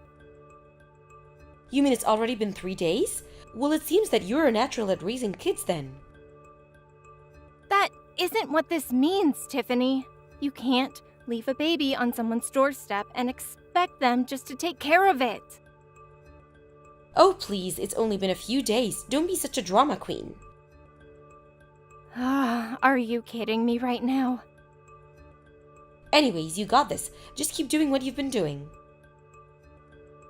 You mean it's already been 3 days? Well, it seems that you're a natural at raising kids then. That isn't what this means, Tiffany. You can't leave a baby on someone's doorstep and expect them just to take care of it. Oh, please, it's only been a few days. Don't be such a drama queen. Are you kidding me right now? Anyways, you got this. Just keep doing what you've been doing.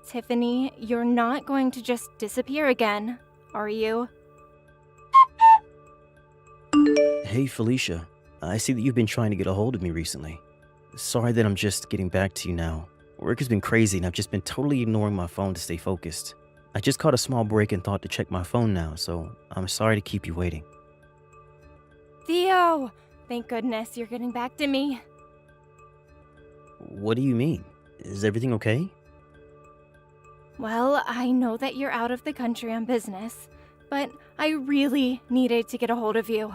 Tiffany, you're not going to just disappear again, are you? Hey, Felicia. I see that you've been trying to get a hold of me recently. Sorry that I'm just getting back to you now. Work has been crazy and I've just been totally ignoring my phone to stay focused. I just caught a small break and thought to check my phone now, so I'm sorry to keep you waiting. Theo! Thank goodness you're getting back to me. What do you mean? Is everything okay? Well, I know that you're out of the country on business, but I really needed to get a hold of you.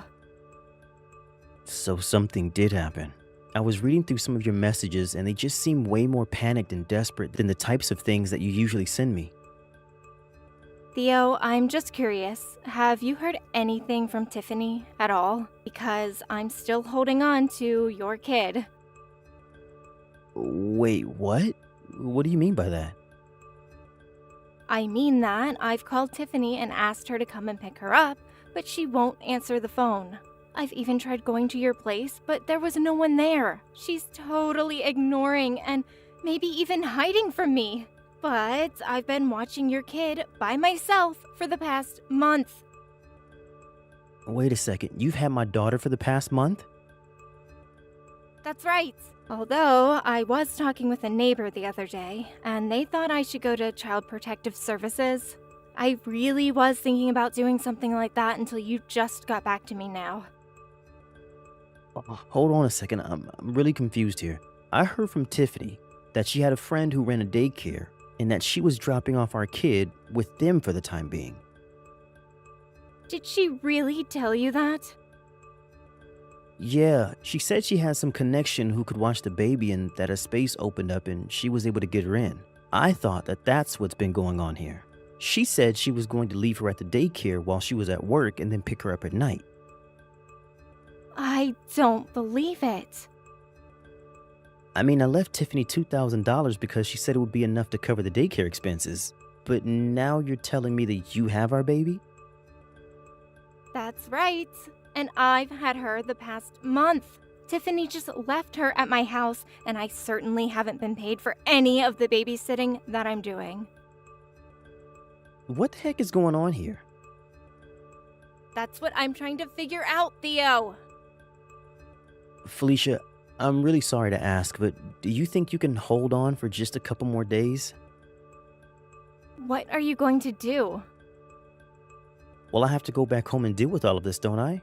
So something did happen. I was reading through some of your messages and they just seem way more panicked and desperate than the types of things that you usually send me. Theo, I'm just curious. Have you heard anything from Tiffany at all? Because I'm still holding on to your kid. Wait, what? What do you mean by that? I mean that I've called Tiffany and asked her to come and pick her up, but she won't answer the phone. I've even tried going to your place, but there was no one there. She's totally ignoring and maybe even hiding from me. But I've been watching your kid by myself for the past month. Wait a second, you've had my daughter for the past month? That's right. Although I was talking with a neighbor the other day, and they thought I should go to Child Protective Services. I really was thinking about doing something like that until you just got back to me now. Hold on a second, I'm really confused here. I heard from Tiffany that she had a friend who ran a daycare and that she was dropping off our kid with them for the time being. Did she really tell you that? Yeah, she said she had some connection who could watch the baby and that a space opened up and she was able to get her in. I thought that that's what's been going on here. She said she was going to leave her at the daycare while she was at work and then pick her up at night. I don't believe it. I mean, I left Tiffany $2,000 because she said it would be enough to cover the daycare expenses. But now you're telling me that you have our baby? That's right. And I've had her the past month. Tiffany just left her at my house, and I certainly haven't been paid for any of the babysitting that I'm doing. What the heck is going on here? That's what I'm trying to figure out, Theo. Felicia, I'm really sorry to ask, but do you think you can hold on for just a couple more days? What are you going to do? Well, I have to go back home and deal with all of this, don't I?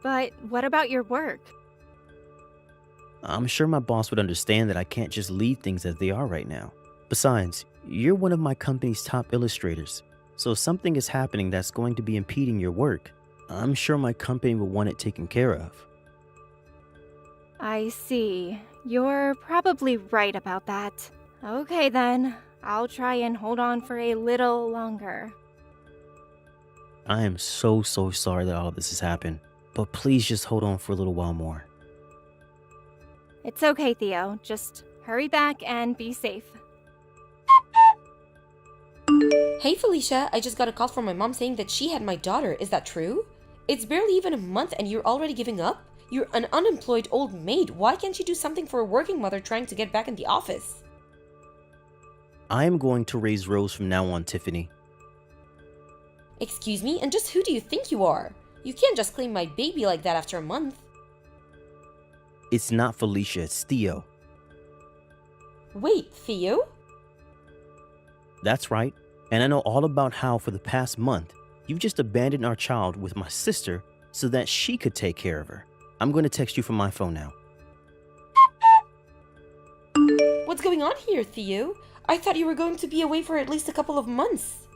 But what about your work? I'm sure my boss would understand that I can't just leave things as they are right now. Besides, you're one of my company's top illustrators, so if something is happening that's going to be impeding your work, I'm sure my company will want it taken care of. I see. You're probably right about that. Okay then, I'll try and hold on for a little longer. I am so sorry that all of this has happened, but please just hold on for a little while more. It's okay, Theo. Just hurry back and be safe. Hey Felicia, I just got a call from my mom saying that she had my daughter. Is that true? It's barely even a month and you're already giving up? You're an unemployed old maid. Why can't you do something for a working mother trying to get back in the office? I am going to raise Rose from now on, Tiffany. Excuse me, and just who do you think you are? You can't just claim my baby like that after a month. It's not Felicia, it's Theo. Wait, Theo? That's right, and I know all about how for the past month, you've just abandoned our child with my sister so that she could take care of her. I'm going to text you from my phone now. What's going on here, Theo? I thought you were going to be away for at least a couple of months.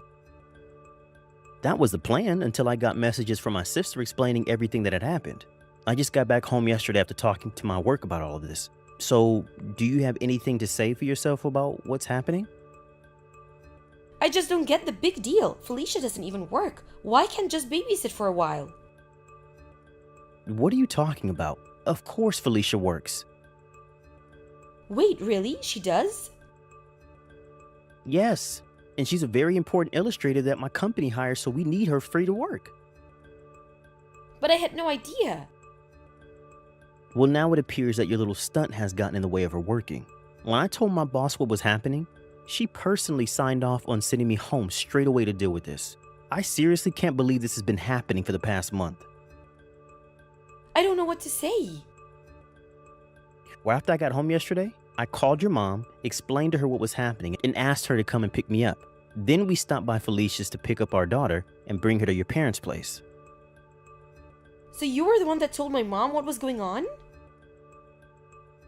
That was the plan until I got messages from my sister explaining everything that had happened. I just got back home yesterday after talking to my work about all of this. So, do you have anything to say for yourself about what's happening? I just don't get the big deal. Felicia doesn't even work. Why can't just babysit for a while? What are you talking about? Of course Felicia works. Wait, really? She does? Yes, and she's a very important illustrator that my company hires, so we need her free to work. But I had no idea. Well, now it appears that your little stunt has gotten in the way of her working. When I told my boss what was happening, she personally signed off on sending me home straight away to deal with this. I seriously can't believe this has been happening for the past month. I don't know what to say. Well, after I got home yesterday, I called your mom, explained to her what was happening, and asked her to come and pick me up. Then we stopped by Felicia's to pick up our daughter and bring her to your parents' place. So you were the one that told my mom what was going on?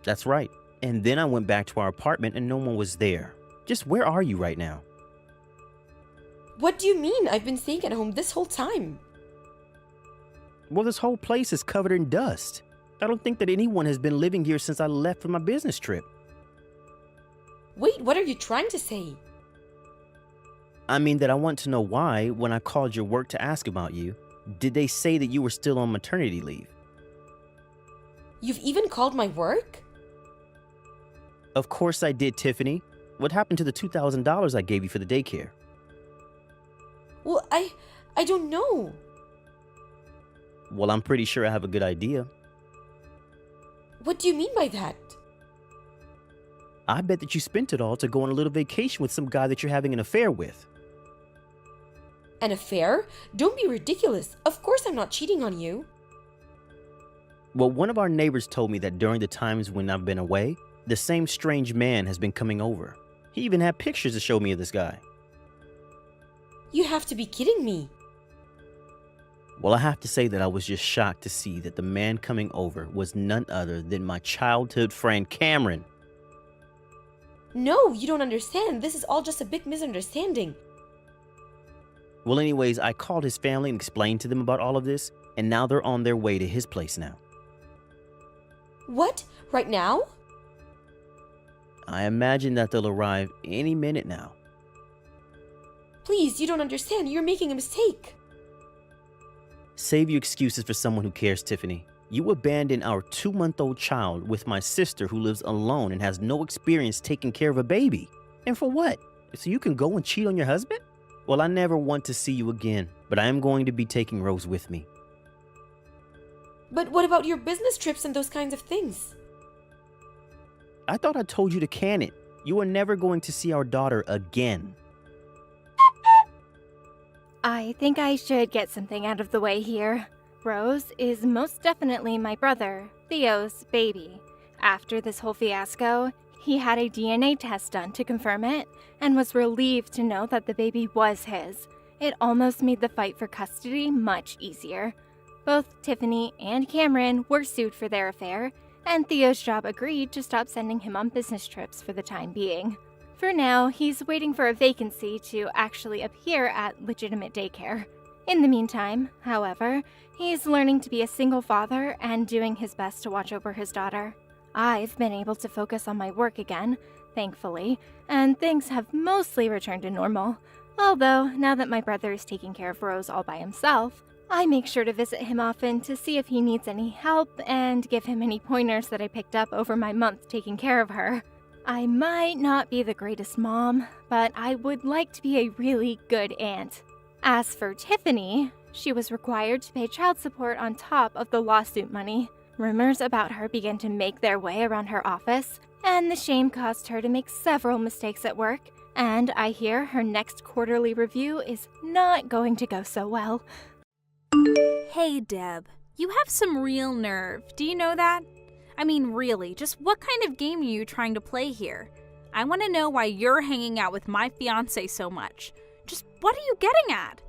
That's right. And then I went back to our apartment and no one was there. Just where are you right now? What do you mean? I've been staying at home this whole time. Well, this whole place is covered in dust. I don't think that anyone has been living here since I left for my business trip. Wait, what are you trying to say? I mean that I want to know why, when I called your work to ask about you, did they say that you were still on maternity leave? You've even called my work? Of course I did, Tiffany. What happened to the $2,000 I gave you for the daycare? Well, I don't know. Well, I'm pretty sure I have a good idea. What do you mean by that? I bet that you spent it all to go on a little vacation with some guy that you're having an affair with. An affair? Don't be ridiculous. Of course I'm not cheating on you. Well, one of our neighbors told me that during the times when I've been away, the same strange man has been coming over. He even had pictures to show me of this guy. You have to be kidding me. Well, I have to say that I was just shocked to see that the man coming over was none other than my childhood friend, Cameron. No, you don't understand. This is all just a big misunderstanding. Well, anyways, I called his family and explained to them about all of this, and now they're on their way to his place now. What? Right now? I imagine that they'll arrive any minute now. Please, you don't understand. You're making a mistake. Save your excuses for someone who cares, Tiffany. You abandoned our 2-month-old child with my sister who lives alone and has no experience taking care of a baby. And for what? So you can go and cheat on your husband? Well, I never want to see you again, but I am going to be taking Rose with me. But what about your business trips and those kinds of things? I thought I told you to can it. You are never going to see our daughter again. I think I should get something out of the way here. Rose is most definitely my brother, Theo's baby. After this whole fiasco, he had a DNA test done to confirm it and was relieved to know that the baby was his. It almost made the fight for custody much easier. Both Tiffany and Cameron were sued for their affair, and Theo's job agreed to stop sending him on business trips for the time being. For now, he's waiting for a vacancy to actually appear at legitimate daycare. In the meantime, however, he's learning to be a single father and doing his best to watch over his daughter. I've been able to focus on my work again, thankfully, and things have mostly returned to normal. Although, now that my brother is taking care of Rose all by himself, I make sure to visit him often to see if he needs any help and give him any pointers that I picked up over my month taking care of her. I might not be the greatest mom, but I would like to be a really good aunt. As for Tiffany, she was required to pay child support on top of the lawsuit money. Rumors about her began to make their way around her office, and the shame caused her to make several mistakes at work, and I hear her next quarterly review is not going to go so well. Hey, Deb, you have some real nerve. Do you know that? I mean, really, just what kind of game are you trying to play here? I want to know why you're hanging out with my fiance so much. Just what are you getting at?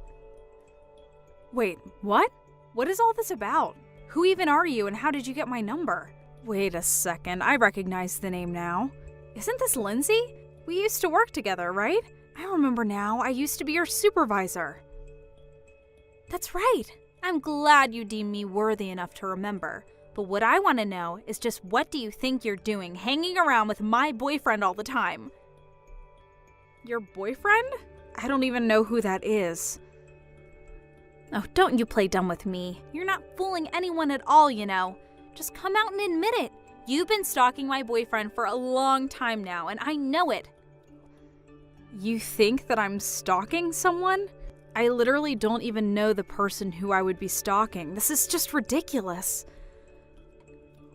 Wait, what? What is all this about? Who even are you and how did you get my number? Wait a second, I recognize the name now. Isn't this Lindsay? We used to work together, right? I remember now. I used to be your supervisor. That's right. I'm glad you deem me worthy enough to remember. But what I want to know is just what do you think you're doing hanging around with my boyfriend all the time? Your boyfriend? I don't even know who that is. Oh, don't you play dumb with me. You're not fooling anyone at all, you know. Just come out and admit it. You've been stalking my boyfriend for a long time now, and I know it. You think that I'm stalking someone? I literally don't even know the person who I would be stalking. This is just ridiculous.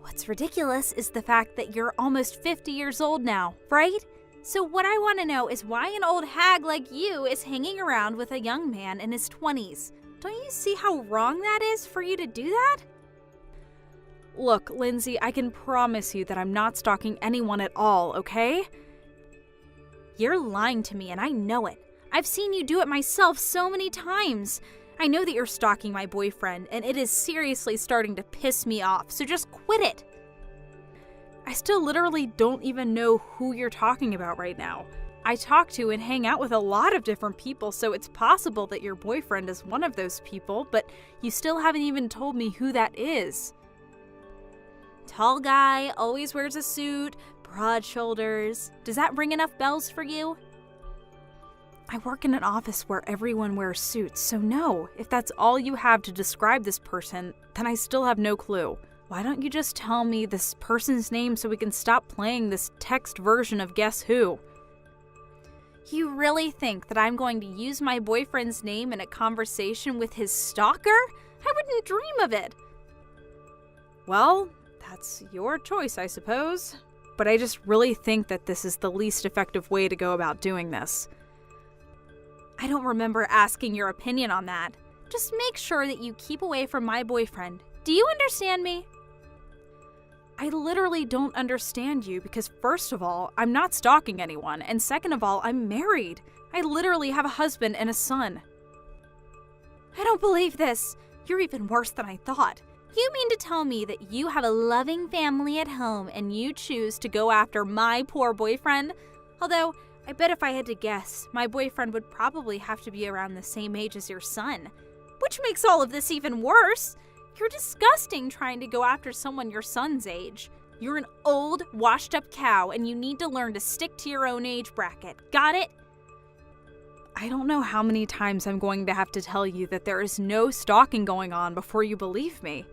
What's ridiculous is the fact that you're almost 50 years old now, right? So what I want to know is why an old hag like you is hanging around with a young man in his 20s. Don't you see how wrong that is for you to do that? Look, Lindsay, I can promise you that I'm not stalking anyone at all, okay? You're lying to me and I know it. I've seen you do it myself so many times. I know that you're stalking my boyfriend and it is seriously starting to piss me off, so just quit it. I still literally don't even know who you're talking about right now. I talk to and hang out with a lot of different people, so it's possible that your boyfriend is one of those people, but you still haven't even told me who that is. Tall guy, always wears a suit, broad shoulders. Does that ring enough bells for you? I work in an office where everyone wears suits, so no, if that's all you have to describe this person, then I still have no clue. Why don't you just tell me this person's name so we can stop playing this text version of Guess Who? You really think that I'm going to use my boyfriend's name in a conversation with his stalker? I wouldn't dream of it. Well, that's your choice, I suppose. But I just really think that this is the least effective way to go about doing this. I don't remember asking your opinion on that. Just make sure that you keep away from my boyfriend. Do you understand me? I literally don't understand you because first of all, I'm not stalking anyone, and second of all, I'm married. I literally have a husband and a son. I don't believe this. You're even worse than I thought. You mean to tell me that you have a loving family at home and you choose to go after my poor boyfriend? Although, I bet if I had to guess, my boyfriend would probably have to be around the same age as your son. Which makes all of this even worse. You're disgusting trying to go after someone your son's age. You're an old, washed-up cow, and you need to learn to stick to your own age bracket. Got it? I don't know how many times I'm going to have to tell you that there is no stalking going on before you believe me.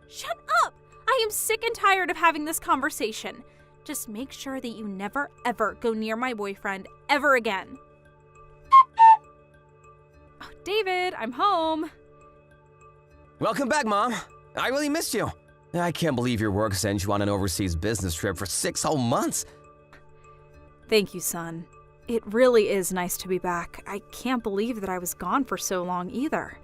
Shut up! I am sick and tired of having this conversation. Just make sure that you never, ever go near my boyfriend ever again. Oh, David, I'm home. Welcome back, Mom. I really missed you. I can't believe your work sent you on an overseas business trip for 6 whole months. Thank you, son. It really is nice to be back. I can't believe that I was gone for so long either.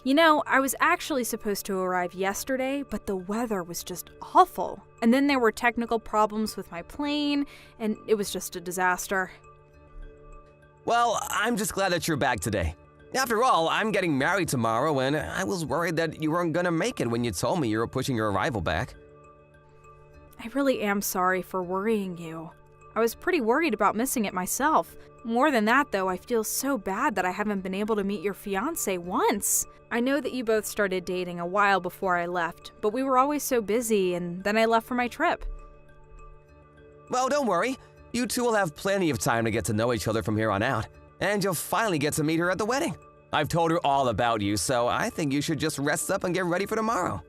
You know, I was actually supposed to arrive yesterday, but the weather was just awful. And then there were technical problems with my plane, and it was just a disaster. Well, I'm just glad that you're back today. After all, I'm getting married tomorrow, and I was worried that you weren't gonna make it when you told me you were pushing your arrival back. I really am sorry for worrying you. I was pretty worried about missing it myself. More than that, though, I feel so bad that I haven't been able to meet your fiancé once. I know that you both started dating a while before I left, but we were always so busy, and then I left for my trip. Well, don't worry. You two will have plenty of time to get to know each other from here on out, and you'll finally get to meet her at the wedding. I've told her all about you, so I think you should just rest up and get ready for tomorrow.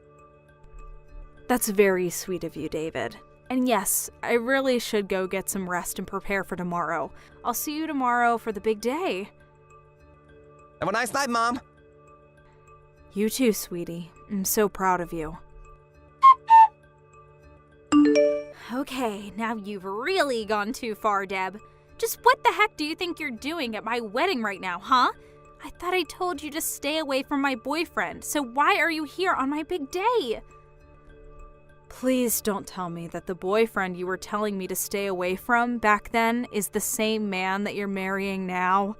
That's very sweet of you, David. And yes, I really should go get some rest and prepare for tomorrow. I'll see you tomorrow for the big day. Have a nice night, Mom. You too, sweetie. I'm so proud of you. Okay, now you've really gone too far, Deb. Just what the heck do you think you're doing at my wedding right now, huh? I thought I told you to stay away from my boyfriend, so why are you here on my big day? Please don't tell me that the boyfriend you were telling me to stay away from back then is the same man that you're marrying now.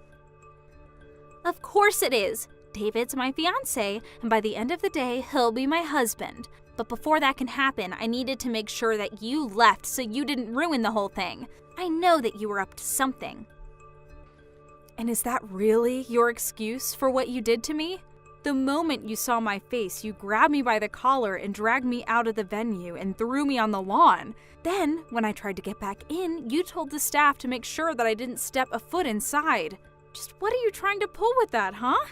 Of course it is. David's my fiancé, and by the end of the day, he'll be my husband. But before that can happen, I needed to make sure that you left so you didn't ruin the whole thing. I know that you were up to something. And is that really your excuse for what you did to me? The moment you saw my face, you grabbed me by the collar and dragged me out of the venue and threw me on the lawn. Then, when I tried to get back in, you told the staff to make sure that I didn't step a foot inside. Just what are you trying to pull with that, huh?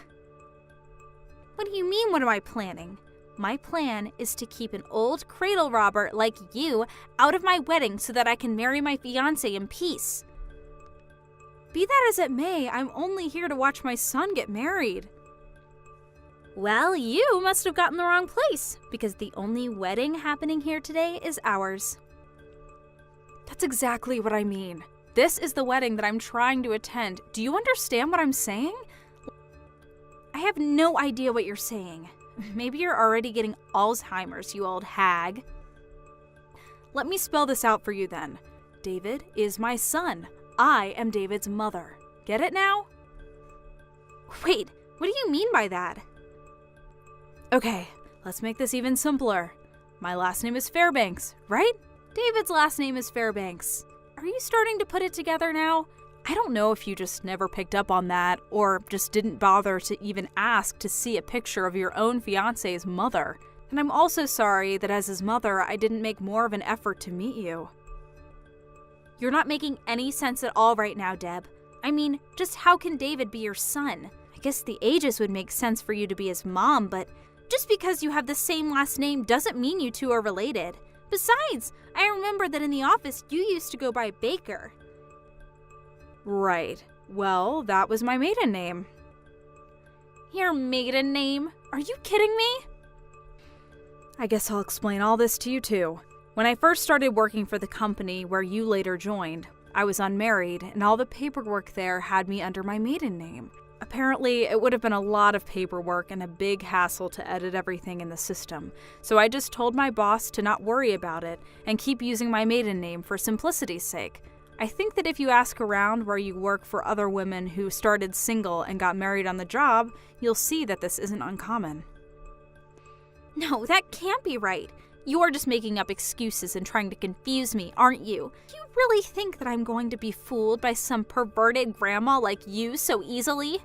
What do you mean, what am I planning? My plan is to keep an old cradle robber like you out of my wedding so that I can marry my fiancé in peace. Be that as it may, I'm only here to watch my son get married. Well, you must have gotten the wrong place, because the only wedding happening here today is ours. That's exactly what I mean. This is the wedding that I'm trying to attend. Do you understand what I'm saying? I have no idea what you're saying. Maybe you're already getting Alzheimer's, you old hag. Let me spell this out for you then. David is my son. I am David's mother. Get it now? Wait, what do you mean by that? Okay, let's make this even simpler. My last name is Fairbanks, right? David's last name is Fairbanks. Are you starting to put it together now? I don't know if you just never picked up on that or just didn't bother to even ask to see a picture of your own fiance's mother. And I'm also sorry that as his mother, I didn't make more of an effort to meet you. You're not making any sense at all right now, Deb. I mean, just how can David be your son? I guess the ages would make sense for you to be his mom, but just because you have the same last name doesn't mean you two are related. Besides, I remember that in the office you used to go by Baker. Right. Well, that was my maiden name. Your maiden name? Are you kidding me? I guess I'll explain all this to you too. When I first started working for the company where you later joined, I was unmarried and all the paperwork there had me under my maiden name. Apparently, it would have been a lot of paperwork and a big hassle to edit everything in the system, so I just told my boss to not worry about it and keep using my maiden name for simplicity's sake. I think that if you ask around where you work for other women who started single and got married on the job, you'll see that this isn't uncommon. No, that can't be right. You're just making up excuses and trying to confuse me, aren't you? You really think that I'm going to be fooled by some perverted grandma like you so easily?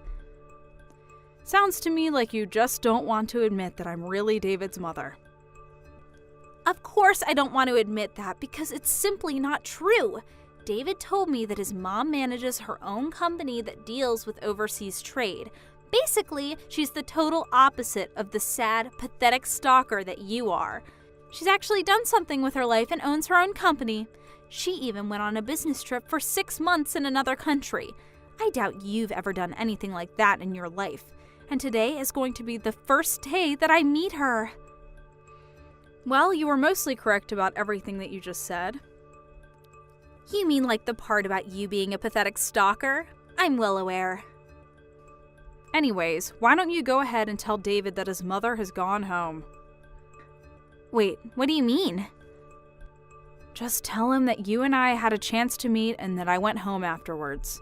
Sounds to me like you just don't want to admit that I'm really David's mother. Of course I don't want to admit that because it's simply not true. David told me that his mom manages her own company that deals with overseas trade. Basically, she's the total opposite of the sad, pathetic stalker that you are. She's actually done something with her life and owns her own company. She even went on a business trip for 6 months in another country. I doubt you've ever done anything like that in your life. And today is going to be the first day that I meet her. Well, you were mostly correct about everything that you just said. You mean like the part about you being a pathetic stalker? I'm well aware. Anyways, why don't you go ahead and tell David that his mother has gone home? Wait, what do you mean? Just tell him that you and I had a chance to meet and that I went home afterwards.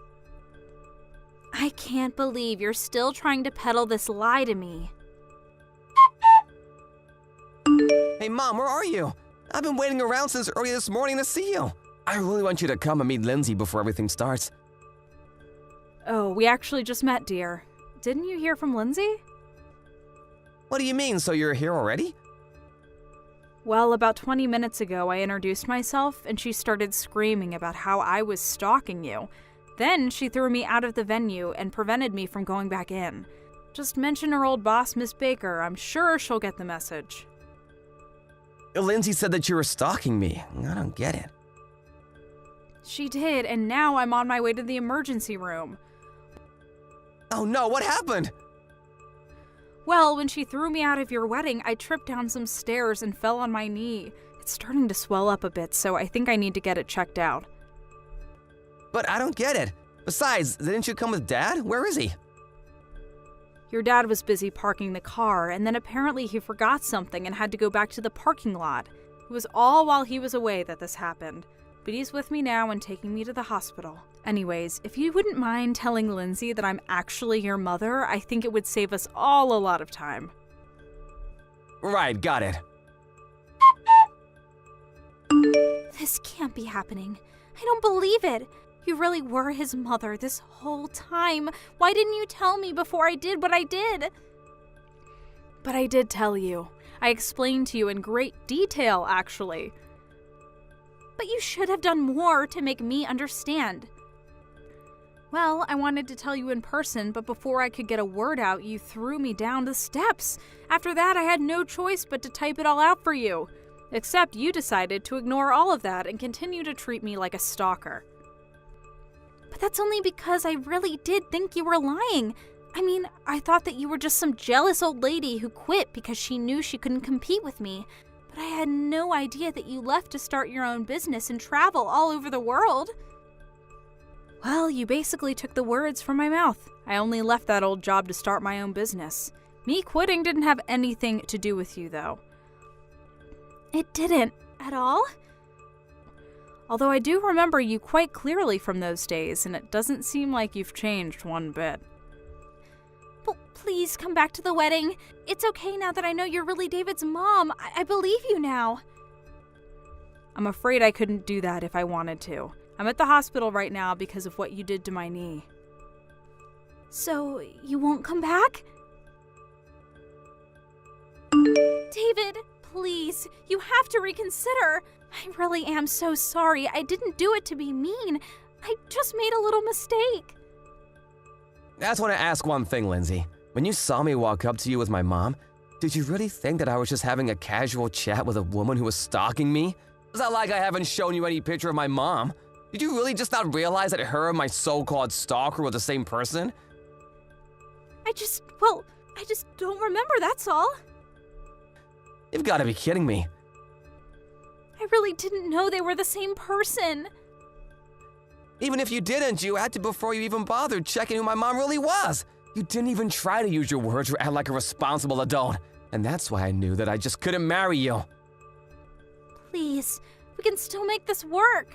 I can't believe you're still trying to peddle this lie to me. Hey, Mom, where are you? I've been waiting around since early this morning to see you. I really want you to come and meet Lindsay before everything starts. Oh, we actually just met, dear. Didn't you hear from Lindsay? What do you mean, so you're here already? Well, about 20 minutes ago, I introduced myself, and she started screaming about how I was stalking you. Then she threw me out of the venue and prevented me from going back in. Just mention her old boss, Miss Baker. I'm sure she'll get the message. Lindsay said that you were stalking me. I don't get it. She did, and now I'm on my way to the emergency room. Oh no, what happened? Well, when she threw me out of your wedding, I tripped down some stairs and fell on my knee. It's starting to swell up a bit, so I think I need to get it checked out. But I don't get it. Besides, didn't you come with Dad? Where is he? Your dad was busy parking the car, and then apparently he forgot something and had to go back to the parking lot. It was all while he was away that this happened. but he's with me now and taking me to the hospital. Anyways, if you wouldn't mind telling Lindsay that I'm actually your mother, I think it would save us all a lot of time. Right, got it. This can't be happening. I don't believe it. You really were his mother this whole time. Why didn't you tell me before I did what I did? But I did tell you. I explained to you in great detail, actually. But you should have done more to make me understand. Well, I wanted to tell you in person, but before I could get a word out, you threw me down the steps. After that, I had no choice but to type it all out for you. Except you decided to ignore all of that and continue to treat me like a stalker. But that's only because I really did think you were lying. I mean, I thought that you were just some jealous old lady who quit because she knew she couldn't compete with me. But I had no idea that you left to start your own business and travel all over the world. Well, you basically took the words from my mouth. I only left that old job to start my own business. Me quitting didn't have anything to do with you, though. It didn't at all? Although I do remember you quite clearly from those days, and it doesn't seem like you've changed one bit. Well, please come back to the wedding. It's okay now that I know you're really David's mom. I believe you now. I'm afraid I couldn't do that if I wanted to. I'm at the hospital right now because of what you did to my knee. So, you won't come back? David, please, you have to reconsider. I really am so sorry. I didn't do it to be mean. I just made a little mistake. I just want to ask one thing, Lindsay. When you saw me walk up to you with my mom, did you really think that I was just having a casual chat with a woman who was stalking me? It's not like I haven't shown you any picture of my mom. Did you really just not realize that her and my so-called stalker were the same person? I just don't remember, that's all. You've got to be kidding me. I really didn't know they were the same person. Even if you didn't, you acted before you even bothered checking who my mom really was. You didn't even try to use your words or act like a responsible adult. And that's why I knew that I just couldn't marry you. Please, we can still make this work.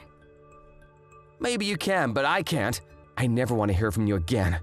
Maybe you can, but I can't. I never want to hear from you again.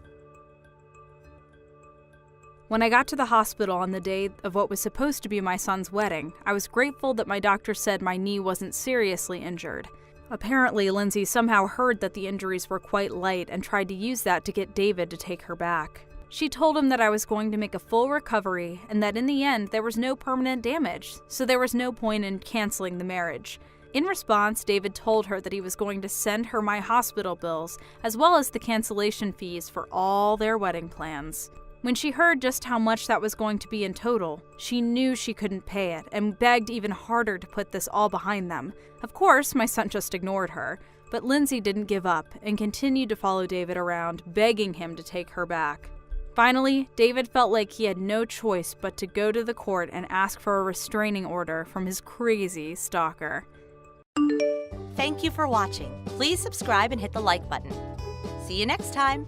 When I got to the hospital on the day of what was supposed to be my son's wedding, I was grateful that my doctor said my knee wasn't seriously injured. Apparently, Lindsay somehow heard that the injuries were quite light and tried to use that to get David to take her back. She told him that I was going to make a full recovery and that in the end there was no permanent damage, so there was no point in canceling the marriage. In response, David told her that he was going to send her my hospital bills, as well as the cancellation fees for all their wedding plans. When she heard just how much that was going to be in total, she knew she couldn't pay it and begged even harder to put this all behind them. Of course, my son just ignored her, but Lindsay didn't give up and continued to follow David around, begging him to take her back. Finally, David felt like he had no choice but to go to the court and ask for a restraining order from his crazy stalker. Thank you for watching. Please subscribe and hit the like button. See you next time.